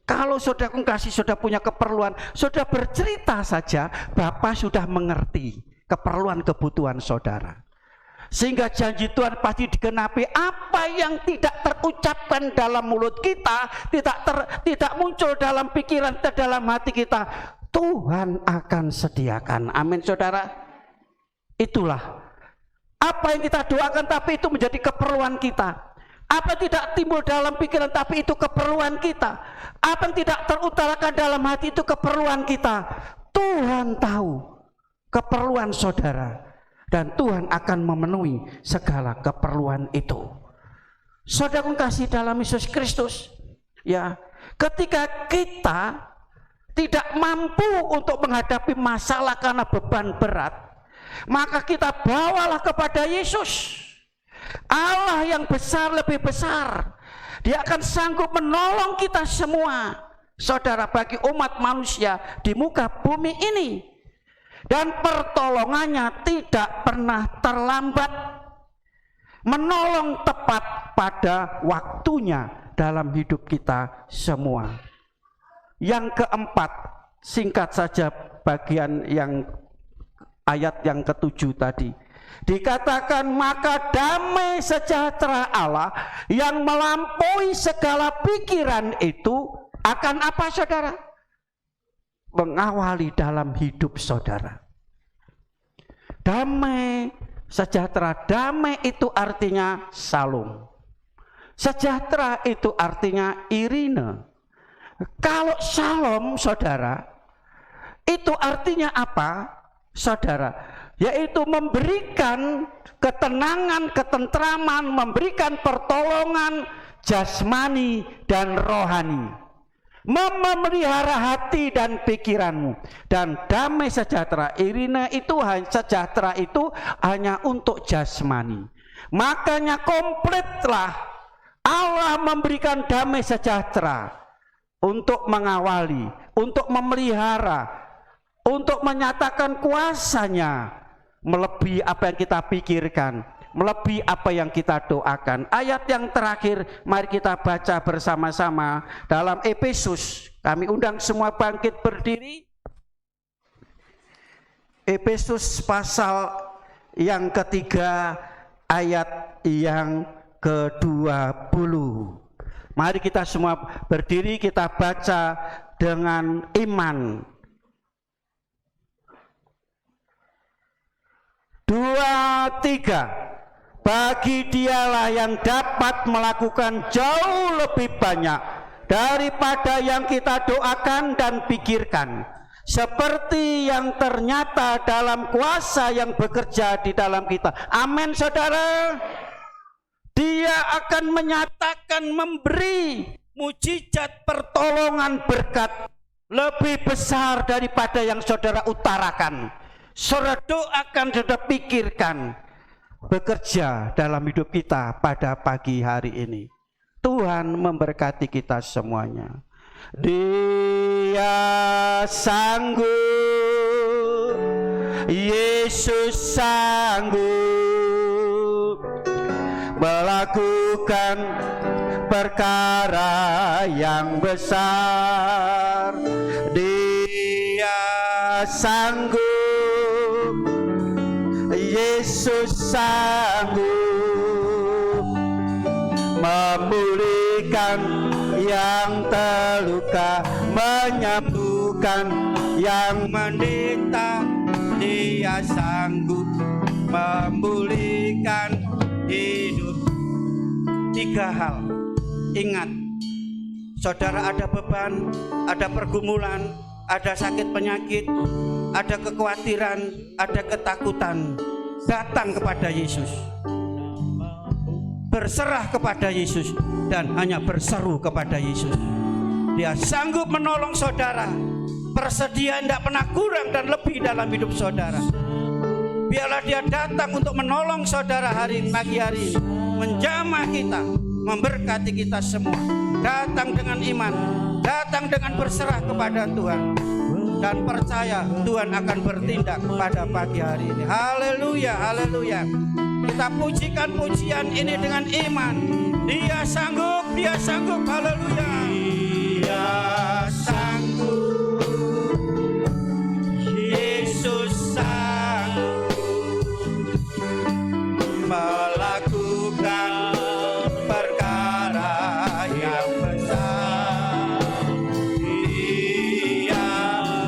Speaker 3: Kalau saudara kasih, saudara punya keperluan, saudara bercerita saja, Bapak sudah mengerti keperluan kebutuhan saudara. Sehingga janji Tuhan pasti digenapi. Apa yang tidak terucapkan dalam mulut kita, tidak muncul dalam pikiran kita, dalam hati kita, Tuhan akan sediakan. Amin, saudara. Itulah apa yang kita doakan, tapi itu menjadi keperluan kita. Apa yang tidak timbul dalam pikiran, tapi itu keperluan kita. Apa yang tidak terutarakan dalam hati, itu keperluan kita. Tuhan tahu keperluan saudara, dan Tuhan akan memenuhi segala keperluan itu. Saudara kasih dalam Yesus Kristus, ya, ketika kita
Speaker 4: tidak mampu untuk menghadapi masalah karena beban berat, maka kita bawalah kepada Yesus. Allah yang besar, lebih besar, Dia akan sanggup menolong kita semua, saudara, bagi umat manusia di muka bumi ini. Dan pertolongannya tidak pernah terlambat, menolong tepat pada waktunya dalam hidup kita semua. Yang keempat, singkat saja bagian yang ayat yang ke-7 tadi. Dikatakan, maka damai sejahtera Allah yang melampaui segala pikiran itu akan apa, saudara? Mengawali dalam hidup saudara. Damai sejahtera, damai itu artinya salum. Sejahtera itu artinya irine. Kalau shalom, saudara, itu artinya apa, saudara? Yaitu memberikan ketenangan, ketentraman, memberikan pertolongan jasmani dan rohani, memelihara hati dan pikiranmu. Dan damai sejahtera, irine itu, sejahtera itu hanya untuk jasmani. Makanya kompletlah Allah memberikan damai sejahtera untuk mengawali, untuk memelihara, untuk menyatakan kuasanya melebihi apa yang kita pikirkan, melebihi apa yang kita doakan. Ayat yang terakhir mari kita baca bersama-sama dalam Efesus. Kami undang semua bangkit berdiri. Efesus pasal yang ketiga ayat yang ke-20. Mari kita semua berdiri, kita baca dengan iman. 2, 3. Bagi Dialah yang dapat melakukan jauh lebih banyak daripada yang kita doakan dan pikirkan, seperti yang ternyata dalam kuasa yang bekerja di dalam kita. Amin, saudara. Dia akan menyatakan, memberi mujizat pertolongan berkat lebih besar daripada yang saudara utarakan, saudara doakan, saudara pikirkan, bekerja dalam hidup kita pada pagi hari ini. Tuhan memberkati kita semuanya. Dia sanggup, Yesus sanggup melakukan perkara yang besar. Dia sanggup, Yesus sanggup memulihkan yang terluka, menyembuhkan yang menderita. Dia sanggup memulihkan hidup. 3 hal. Ingat, saudara, ada beban, ada pergumulan, ada sakit penyakit, ada kekhawatiran, ada ketakutan. Datang kepada Yesus, berserah kepada Yesus, dan hanya berseru kepada Yesus. Dia sanggup menolong saudara. Persediaan tidak pernah kurang dan lebih dalam hidup saudara. Biarlah Dia datang untuk menolong saudara pagi hari ini, menjamah kita, memberkati kita semua. Datang dengan iman, datang dengan berserah kepada Tuhan, dan percaya Tuhan akan bertindak pada pagi hari ini. Haleluya, haleluya. Kita pujikan pujian ini dengan iman. Dia sanggup, Dia sanggup. Haleluya. Dia sanggup, Yesus sanggup melakukan perkara yang besar. Dia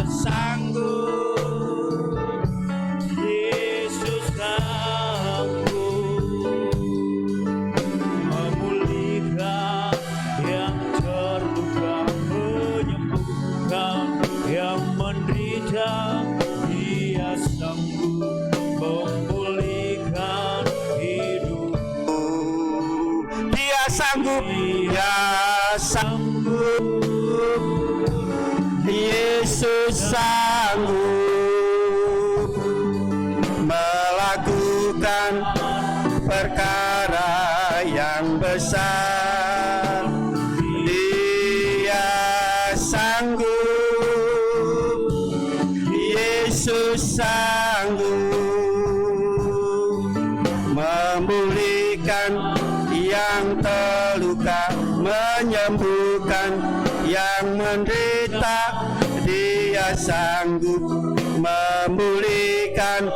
Speaker 4: sanggup, Yesus sanggup memulihkan yang terluka, menyembuhkan yang menderita. Dia sanggup memulihkan hidup. Dia sanggup, Dia sanggup, Yesus
Speaker 3: Yesus sanggup melakukan perkara yang besar. Dia sanggup, Yesus sanggup memulihkan yang terluka, menyembuhkan yang menderita. Dia sanggup memulihkan.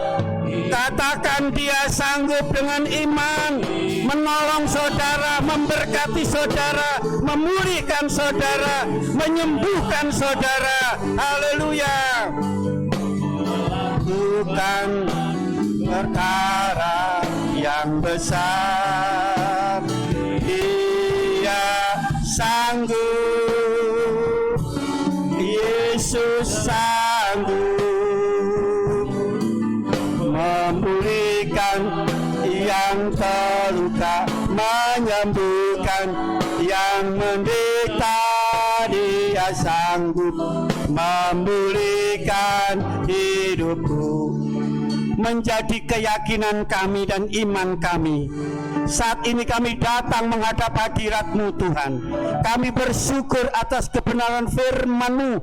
Speaker 3: Katakan dia sanggup dengan iman menolong saudara, memberkati saudara, memulihkan saudara, menyembuhkan saudara. Haleluya. Bukan perkara yang besar. Dia sanggup, Yesus sanggup memulihkan yang terluka, menyembuhkan yang menderita. Dia sanggup memulihkan hidupku. Menjadi keyakinan kami dan iman kami. Saat ini kami datang menghadap hadirat-Mu Tuhan. Kami bersyukur atas kebenaran firman-Mu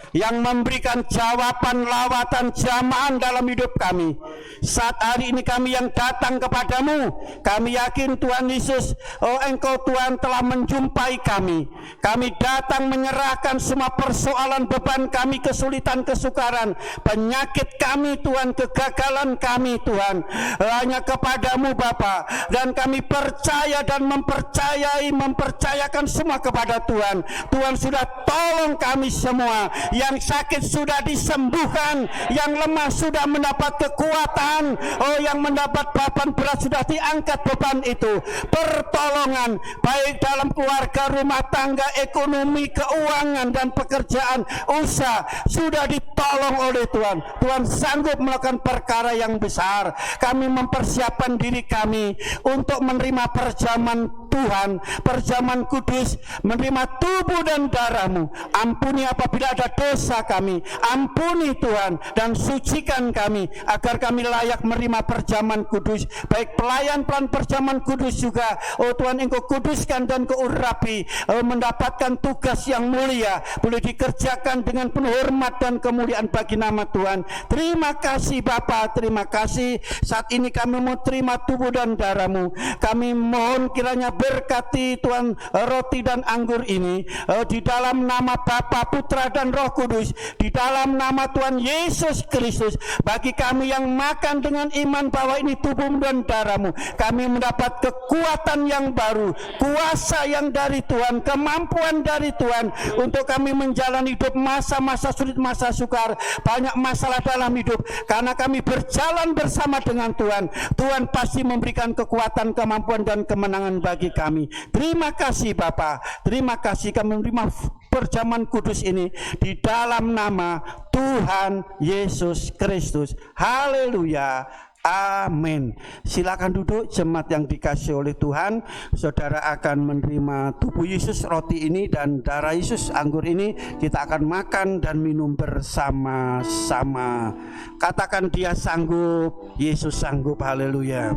Speaker 3: yang memberikan jawaban, lawatan, jamahan dalam hidup kami. Saat hari ini kami yang datang kepadamu, kami yakin Tuhan Yesus, Engkau Tuhan telah menjumpai kami. Kami datang menyerahkan semua persoalan, beban kami, kesulitan, kesukaran, penyakit kami Tuhan, kegagalan kami Tuhan, hanya kepadamu Bapa. Dan kami percaya dan mempercayakan semua kepada Tuhan. Tuhan sudah tolong kami semua. Yang sakit sudah disembuhkan, yang lemah sudah mendapat kekuatan, yang mendapat beban berat sudah diangkat beban itu. Pertolongan baik dalam keluarga, rumah tangga, ekonomi, keuangan dan pekerjaan, usaha sudah ditolong oleh Tuhan. Tuhan sanggup melakukan perkara yang besar. Kami mempersiapkan diri kami untuk menerima perjamuan Tuhan, perjamuan kudus, menerima tubuh dan darah-Mu. Ampuni apabila ada dosa kami, ampuni Tuhan, dan sucikan kami agar kami layak menerima perjamuan kudus. Baik pelayan perjamuan kudus juga, Tuhan Engkau kuduskan dan Kau urapi, mendapatkan tugas yang mulia, boleh dikerjakan dengan penuh hormat dan kemuliaan bagi nama Tuhan. Terima kasih Bapa, terima kasih. Saat ini kami mau terima tubuh dan darah-Mu. Kami mohon kiranya berkati Tuhan roti dan anggur ini, di dalam nama Bapa, Putra dan Roh Kudus, di dalam nama Tuhan Yesus Kristus. Bagi kami yang makan dengan iman bahwa ini tubuh dan darah-Mu, kami mendapat kekuatan yang baru, kuasa yang dari Tuhan, kemampuan dari Tuhan untuk kami menjalani hidup masa-masa sulit, masa sukar, banyak masalah dalam hidup. Karena kami berjalan bersama dengan Tuhan, Tuhan pasti memberikan kekuatan, kemampuan dan kemenangan bagi kami. Terima kasih Bapa, terima kasih kami menerima perjamuan kudus ini di dalam nama Tuhan Yesus Kristus. Haleluya. Amin. Silakan duduk jemaat yang dikasih oleh Tuhan. Saudara akan menerima tubuh Yesus, roti ini, dan darah Yesus, anggur ini. Kita akan makan dan minum bersama-sama. Katakan dia sanggup, Yesus sanggup. Haleluya.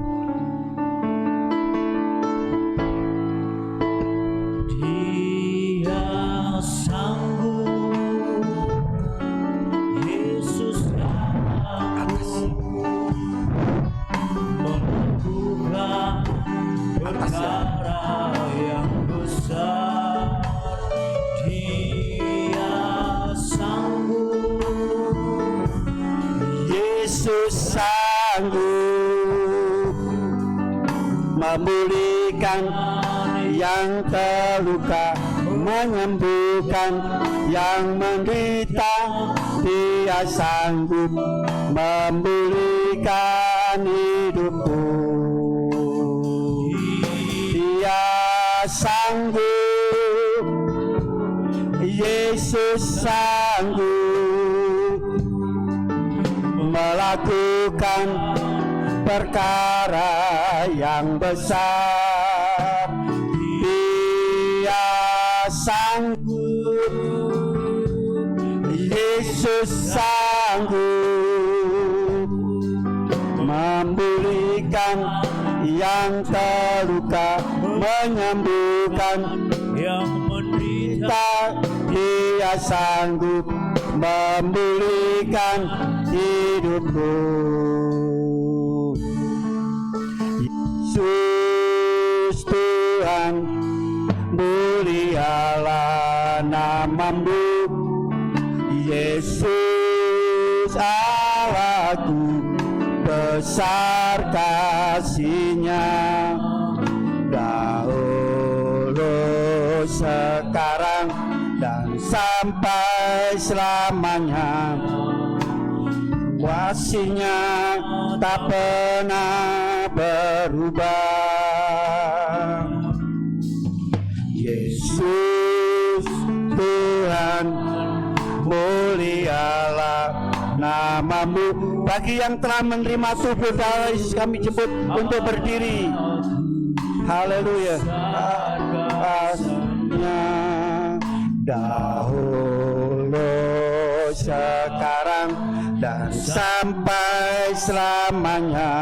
Speaker 2: Dia sanggup, Yesus sanggup melakukan perkara yang besar. Dia sanggup,
Speaker 3: Yesus sanggup memulihkan yang terluka, menyembuhkan yang menderita. Dia sanggup memulihkan hidupku. Dia sanggup, Yesus sanggup melakukan perkara yang besar. Dia sanggup, Yesus sanggup memulihkan yang terluka, menyembuhkan
Speaker 2: yang menderita.
Speaker 3: Dia sanggup memulihkan hidupku. Yesus Tuhan, mulialah namamu. Yesus Allahku, besar kasih-Nya. Dahulu, sekarang, dan sampai selamanya. Kasih-Nya tak pernah berubah. Yesus Tuhan, mulialah namamu. Bagi yang telah menerima tubuh darah Yesus, kami jemput untuk berdiri. Haleluya. Kasih-Nya dahulu, sekarang, dan sampai selamanya.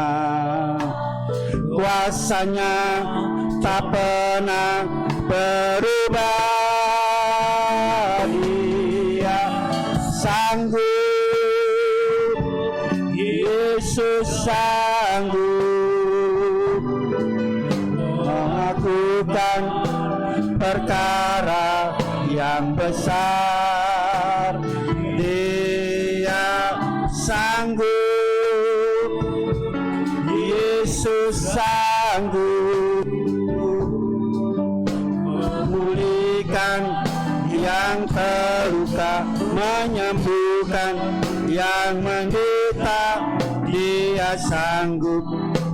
Speaker 3: Kuasa-Nya tak pernah berubah. Dia sanggup, Yesus sanggup melakukan perkara yang besar. Dia sanggup, Yesus sanggup memulihkan yang terluka, menyembuhkan yang menderita. Dia sanggup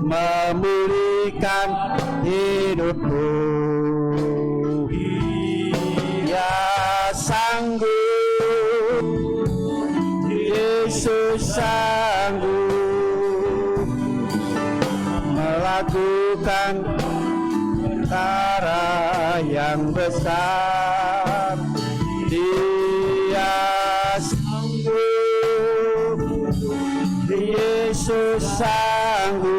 Speaker 3: memulihkan hidupku. Dia sanggup, Yesus sanggup melakukan perkara yang besar. Dia sanggup, Yesus sanggup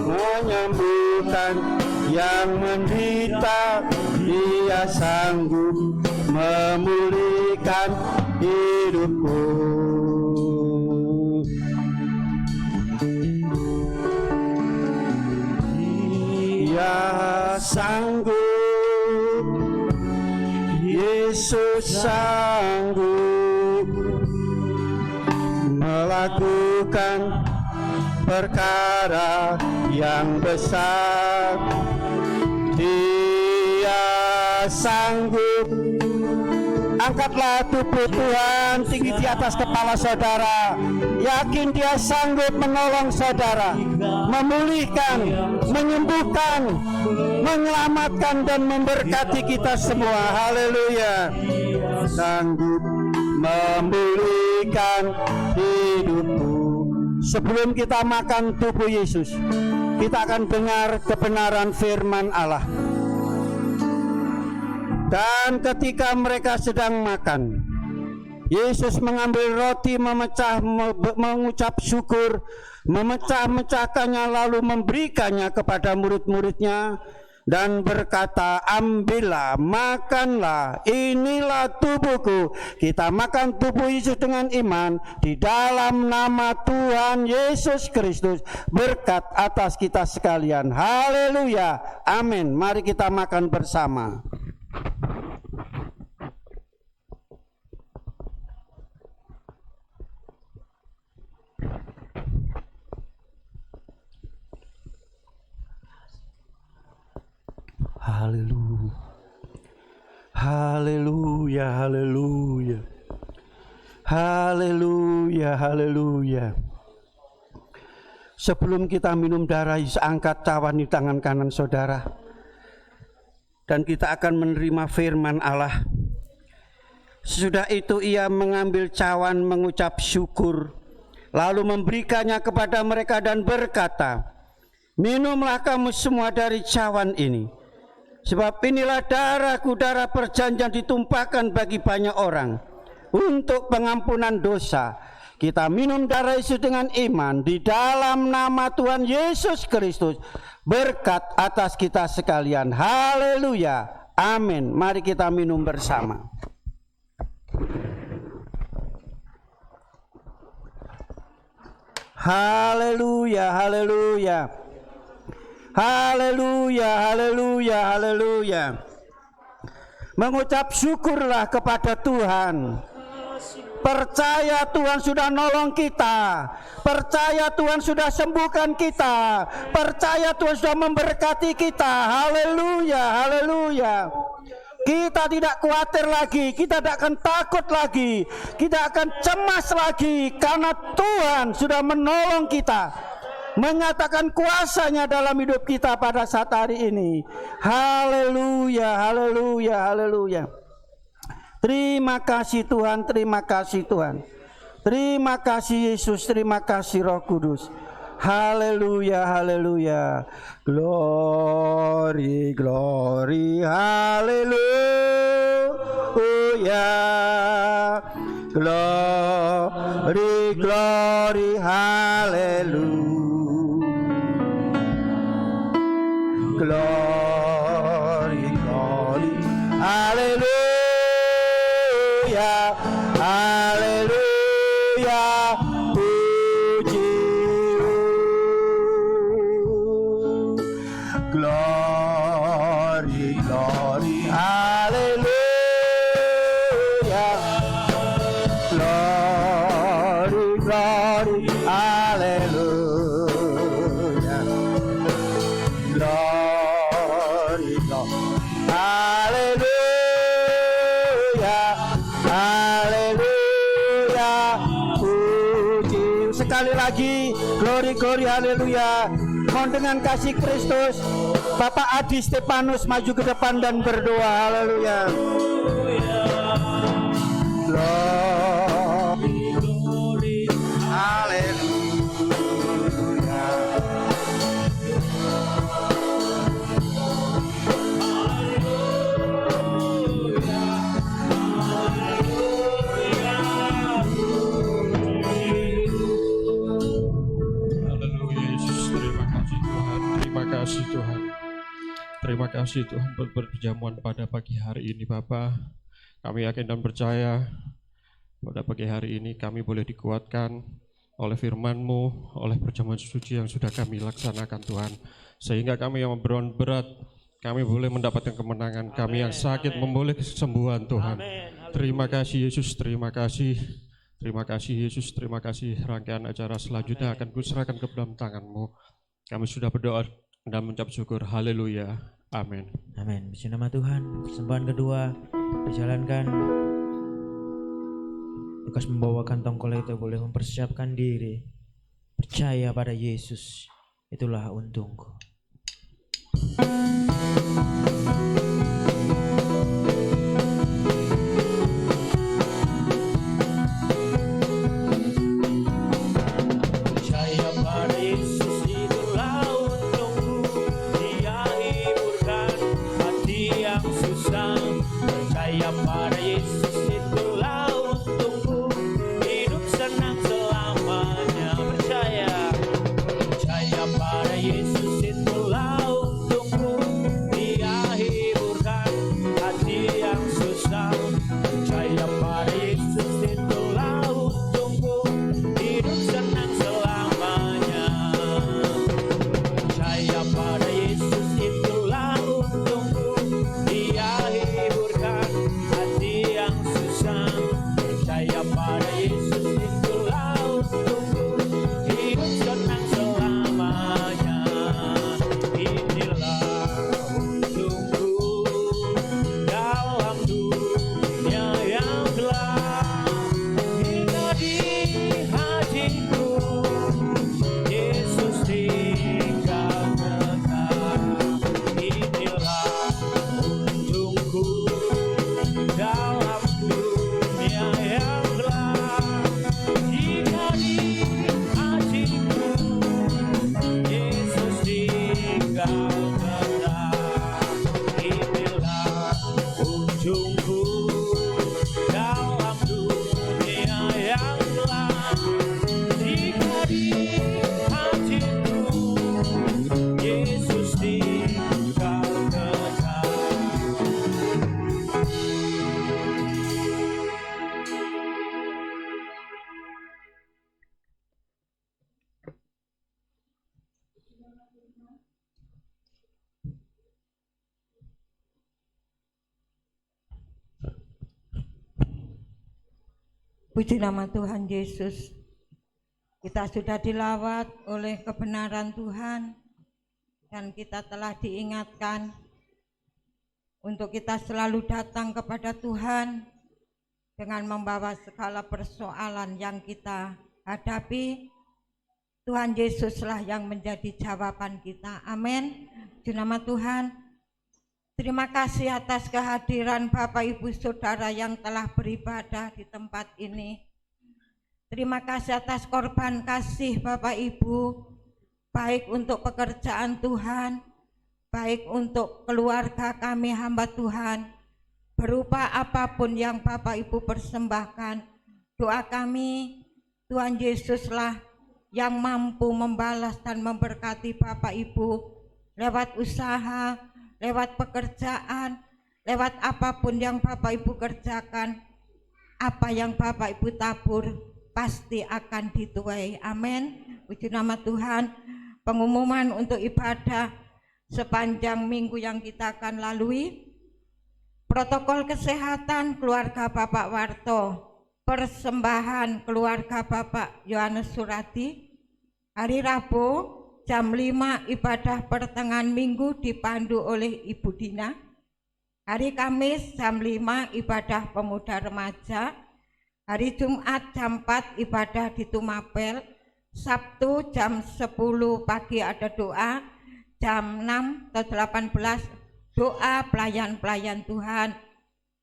Speaker 3: menyembuhkan yang menderita. Dia sanggup memulihkan hidupku. Dia sanggup, Yesus sanggup melakukan perkara yang besar. Dia sanggup. Angkatlah tubuh Tuhan tinggi di atas kepala saudara. Yakin Dia sanggup menolong saudara, memulihkan, menyembuhkan, menyelamatkan, dan memberkati kita semua. Haleluya. Sanggup memulihkan hidupku. Sebelum kita makan tubuh Yesus, kita akan dengar kebenaran firman Allah. Dan ketika mereka sedang makan, Yesus mengambil roti, mengucap syukur, memecah-mecahkannya, lalu memberikannya kepada murid-muridnya dan berkata, ambillah, makanlah, inilah tubuhku. Kita makan tubuh Yesus dengan iman di dalam nama Tuhan Yesus Kristus. Berkat atas kita sekalian. Haleluya, amin. Mari kita makan bersama. Haleluya, haleluya, haleluya, haleluya, haleluya. Sebelum kita minum darah Yesus, angkat cawan di tangan kanan saudara, dan kita akan menerima firman Allah. Sesudah itu ia mengambil cawan, mengucap syukur, lalu memberikannya kepada mereka dan berkata, minumlah kamu semua dari cawan ini, Sebab inilah darahku, darah perjanjian ditumpahkan bagi banyak orang untuk pengampunan dosa. Kita minum darah Yesus dengan iman di dalam nama Tuhan Yesus Kristus. Berkat atas kita sekalian. Haleluya. Amin. Mari kita minum bersama. Haleluya, haleluya. Haleluya, haleluya, haleluya. Mengucap syukurlah kepada Tuhan. Percaya Tuhan sudah nolong kita. Percaya Tuhan sudah sembuhkan kita. Percaya Tuhan sudah memberkati kita. Haleluya, haleluya. Kita tidak khawatir lagi. Kita tidak akan takut lagi. Kita akan cemas lagi. Karena Tuhan sudah menolong kita. Menyatakan kuasanya dalam hidup kita pada saat hari ini. Haleluya, haleluya, haleluya. Terima kasih Tuhan, terima kasih Tuhan. Terima kasih Yesus, terima kasih Roh Kudus. Haleluya, haleluya. Glory, glory, haleluya. Glory, glory, haleluya. Glory, glory, haleluya. Haleluya, puji. Glory, glory, haleluya. Glory, glory, haleluya. Glory, glory, haleluya. Haleluya, puji. Sekali lagi, glory, glory, haleluya. Mohon dengan kasih Kristus, Bapak Adi Stepanus maju ke depan dan berdoa. Haleluya. Glory, haleluya.
Speaker 2: Terima kasih Tuhan. Terima kasih Tuhan buat perjamuan pada pagi hari ini Bapa. Kami yakin dan percaya pada pagi hari ini kami boleh dikuatkan oleh firman-Mu, oleh perjamuan suci yang sudah kami laksanakan Tuhan. Sehingga kami yang berat, kami boleh mendapatkan kemenangan. Kami yang sakit memboleh kesembuhan Tuhan. Terima kasih Yesus, terima kasih. Terima kasih Yesus, terima kasih. Rangkaian acara selanjutnya akan kuserahkan ke dalam tangan-Mu. Kami sudah berdoa dan mengucap syukur. Haleluya. Amin.
Speaker 1: Amin. Puji nama Tuhan. Persembahan kedua dijalankan. Lukas membawa kantong kolektor, boleh mempersiapkan diri. Percaya pada Yesus, itulah untungku.
Speaker 2: Percaya pada Yesus, itulah untungku. Dia hiburkan hati yang susah. Percaya pada Yesus, itulah untungku. Hidup senang selamanya. Percaya pada Yesus, itulah untungku. Dia hibur
Speaker 5: Puji nama Tuhan Yesus. Kita sudah dilawat oleh kebenaran Tuhan dan kita telah diingatkan untuk kita selalu datang kepada Tuhan dengan membawa segala persoalan yang kita hadapi. Tuhan Yesuslah yang menjadi jawaban kita. Amin. Puji nama Tuhan. Terima kasih atas kehadiran Bapak Ibu Saudara yang telah beribadah di tempat ini. Terima kasih atas korban kasih Bapak Ibu, baik untuk pekerjaan Tuhan, baik untuk keluarga kami hamba Tuhan, berupa apapun yang Bapak Ibu persembahkan. Doa kami, Tuhan Yesuslah yang mampu membalas dan memberkati Bapak Ibu lewat usaha, lewat pekerjaan, lewat apapun yang Bapak Ibu kerjakan. Apa yang Bapak Ibu tabur pasti akan dituai. Amin. Puji nama Tuhan. Pengumuman untuk ibadah sepanjang minggu yang kita akan lalui. Protokol kesehatan keluarga Bapak Warto, persembahan keluarga Bapak Yohanes Surati. Hari Rabu jam 5 ibadah pertengahan minggu dipandu oleh Ibu Dina. Hari Kamis jam 5 ibadah pemuda remaja. Hari Jumat jam 4 ibadah di Tumapel. Sabtu jam 10 pagi ada doa. Jam 6 atau 18 doa pelayan-pelayan Tuhan.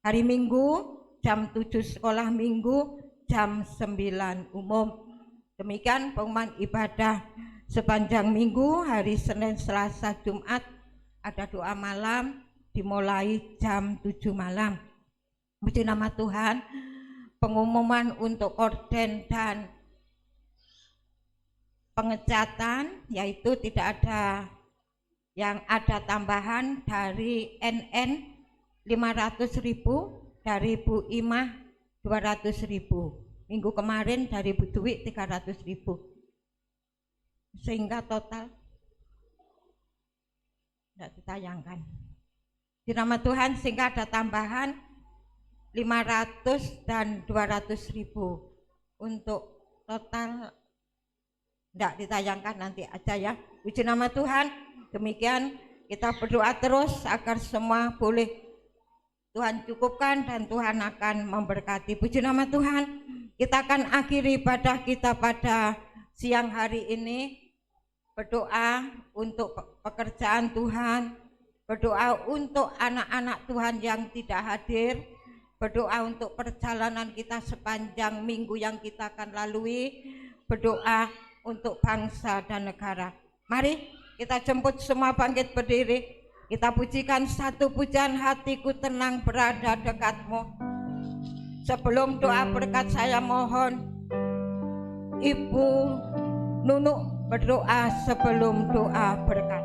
Speaker 5: Hari Minggu jam 7 sekolah minggu, jam 9 umum. Demikian pengumuman ibadah sepanjang minggu. Hari Senin, Selasa, Jumat ada doa malam dimulai jam 7 malam. Puji nama Tuhan. Pengumuman untuk orden dan pengecatan, yaitu tidak ada yang ada tambahan dari NN 500.000, dari Bu Imah 200.000. Minggu kemarin dari Bu Dwi 300.000. Sehingga total tidak ditayangkan. Di nama Tuhan sehingga ada tambahan 500 dan 200.000. Untuk total tidak ditayangkan, nanti aja ya. Puji nama Tuhan. Demikian kita berdoa terus agar semua boleh Tuhan cukupkan dan Tuhan akan memberkati. Puji nama Tuhan. Kita akan akhiri ibadah kita pada siang hari ini. Berdoa untuk pekerjaan Tuhan, berdoa untuk anak-anak Tuhan yang tidak hadir, berdoa untuk perjalanan kita sepanjang minggu yang kita akan lalui, berdoa untuk bangsa dan negara. Mari kita jemput semua bangkit berdiri, kita pujikan satu pujian, hatiku tenang berada dekatmu. Sebelum doa berkat saya mohon Ibu Nunuk berdoa sebelum doa berkat.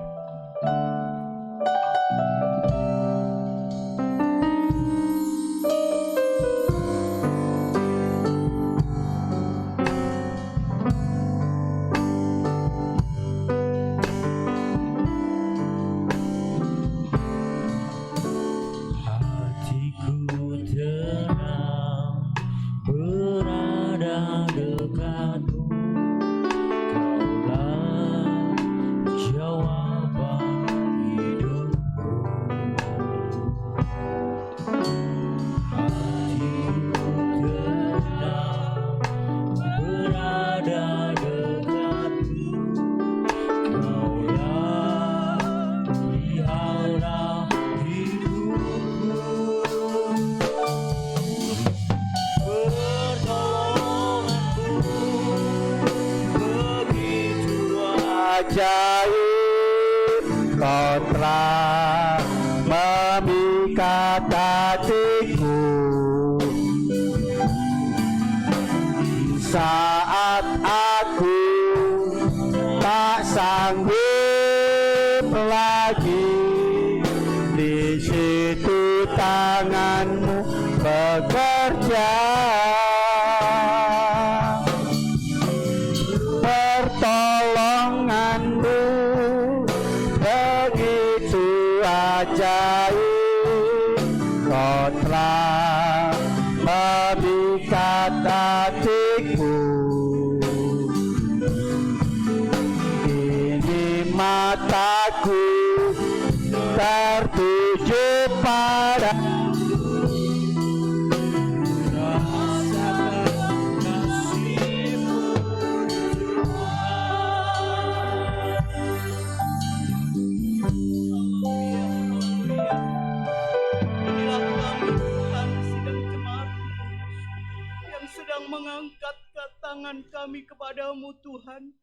Speaker 1: Hatiku tenang berada dekatmu. Jawaban hidupku, hatiku tenang berada dekatmu. Kaulah pelihara hidupku, pertolonganku begitu ajaib. Kau telah memikat hatiku saat aku tak sanggup lagi. Di situ tanganmu bekerja, pertolonganmu begitu ajaib. Kau telah memikat
Speaker 4: mataku tertuju pada
Speaker 6: Inilah kami Tuhan sidang jemaat yang sedang mengangkat tangan kami kepadamu Tuhan.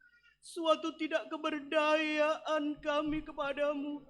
Speaker 6: Suatu tidak keberdayaan kami kepadamu,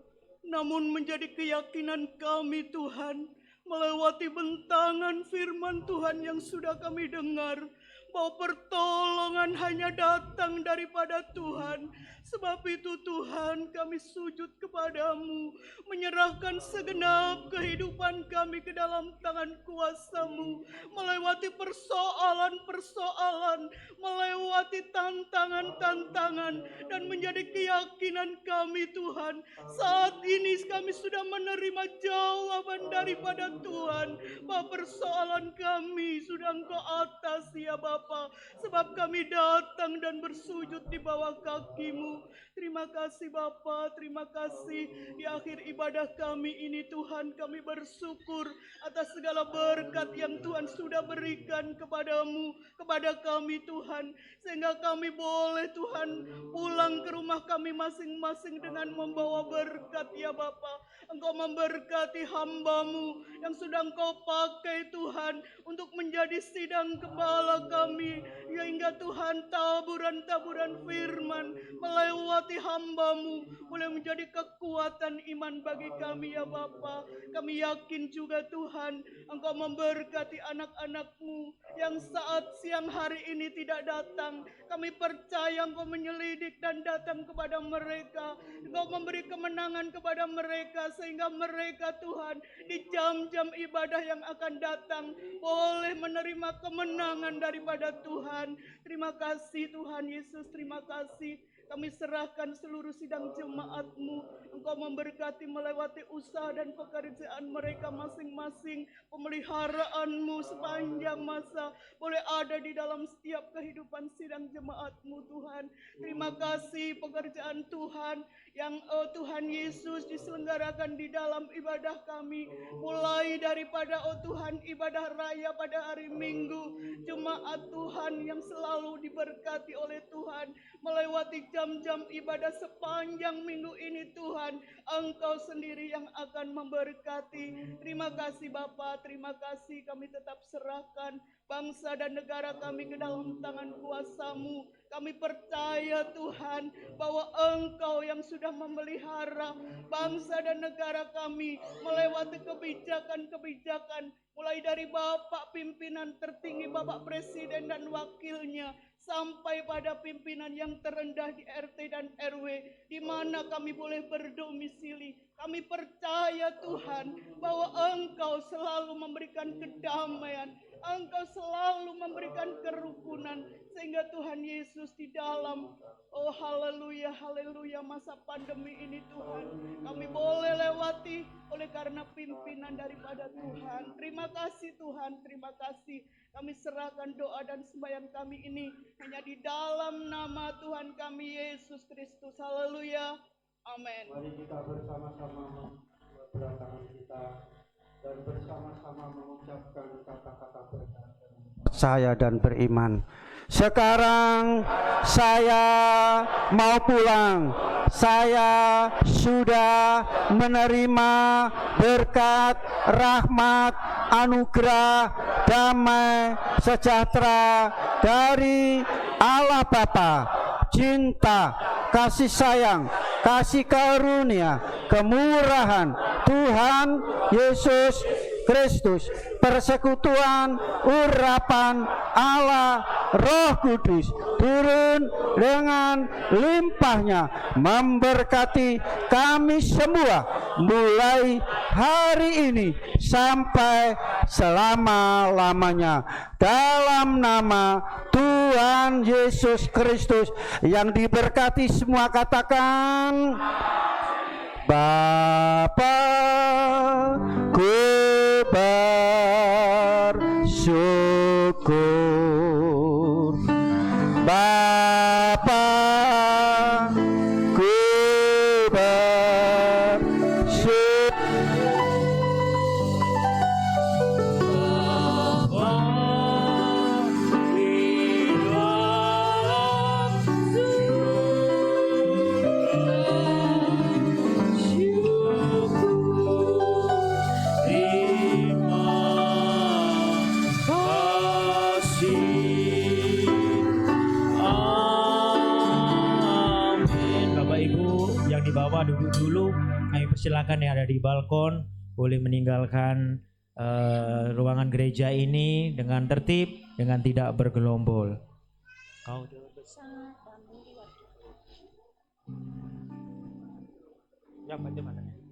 Speaker 6: namun menjadi keyakinan kami Tuhan, melewati bentangan firman Tuhan yang sudah kami dengar, bahwa pertolongan hanya datang daripada Tuhan. Sebab itu Tuhan, kami sujud kepadamu, menyerahkan segenap kehidupan kami ke dalam tangan kuasa-Mu, melewati persoalan-persoalan, melewati tantangan-tantangan, dan menjadi keyakinan kami Tuhan. Saat ini kami sudah menerima jawaban daripada Tuhan, bahwa persoalan kami sudah Engkau atasi ya Bapa, sebab kami datang dan bersujud di bawah kaki-Mu. Terima kasih Bapa, terima kasih. Di akhir ibadah kami ini Tuhan, kami bersyukur atas segala berkat yang Tuhan sudah berikan kepadamu, kepada kami Tuhan, sehingga kami boleh Tuhan pulang ke rumah kami masing-masing dengan membawa berkat ya Bapa. Engkau memberkati hamba-Mu yang sudah Engkau pakai Tuhan untuk menjadi sidang gembala kami, hingga Tuhan taburan-taburan firman melewati hamba-Mu boleh menjadi kekuatan iman bagi kami ya Bapa. Kami yakin juga Tuhan, Engkau memberkati anak-anak-Mu yang saat siang hari ini tidak datang. Kami percaya Engkau menyelidik dan datang kepada mereka. Engkau memberi kemenangan kepada mereka, sehingga mereka Tuhan di jam-jam ibadah yang akan datang boleh menerima kemenangan daripada Tuhan. Terima kasih Tuhan Yesus, terima kasih. Kami serahkan seluruh sidang jemaat-Mu. Engkau memberkati melewati usaha dan pekerjaan mereka masing-masing. Pemeliharaan-Mu sepanjang masa boleh ada di dalam setiap kehidupan sidang jemaat-Mu Tuhan. Terima kasih pekerjaan Tuhan yang Tuhan Yesus diselenggarakan di dalam ibadah kami. Mulai daripada Tuhan ibadah raya pada hari Minggu. Jemaat Tuhan yang selalu diberkati oleh Tuhan. Melewati jam-jam ibadah sepanjang minggu ini Tuhan, Engkau sendiri yang akan memberkati. Terima kasih Bapa, terima kasih. Kami tetap serahkan bangsa dan negara kami ke dalam tangan kuasa-Mu. Kami percaya Tuhan bahwa Engkau yang sudah memelihara bangsa dan negara kami melewati kebijakan-kebijakan, mulai dari Bapak pimpinan tertinggi, Bapak Presiden dan wakilnya, sampai pada pimpinan yang terendah di RT dan RW, di mana kami boleh berdomisili. Kami percaya Tuhan bahwa Engkau selalu memberikan kedamaian, Engkau selalu memberikan kerukunan, sehingga Tuhan Yesus di dalam haleluya, haleluya, masa pandemi ini Tuhan, kami boleh lewati oleh karena pimpinan daripada Tuhan. Terima kasih Tuhan, terima kasih. Kami serahkan doa dan sembahyang kami ini hanya di dalam nama Tuhan kami Yesus Kristus. Haleluya. Amin.
Speaker 3: Mari kita bersama-sama berangkat kita dan bersama-sama mengucapkan kata-kata berkat. Saya dan beriman. Sekarang saya mau pulang. Saya sudah menerima berkat, rahmat, anugerah, damai, sejahtera dari Allah Bapa, cinta, kasih sayang, kasih karunia, kemurahan Tuhan Yesus Kristus, persekutuan, urapan Allah Roh Kudus turun dengan limpahnya memberkati kami semua mulai hari ini sampai selama-lamanya, dalam nama Tuhan Yesus Kristus. Yang diberkati semua katakan Bapa, ku bersyukur. Bapa, ku
Speaker 1: yang di bawah duduk dulu. Kami persilakan yang ada di balkon boleh meninggalkan ruangan gereja ini dengan tertib, dengan tidak bergelombol. Kau besar dan luar. Ya, bagaimana?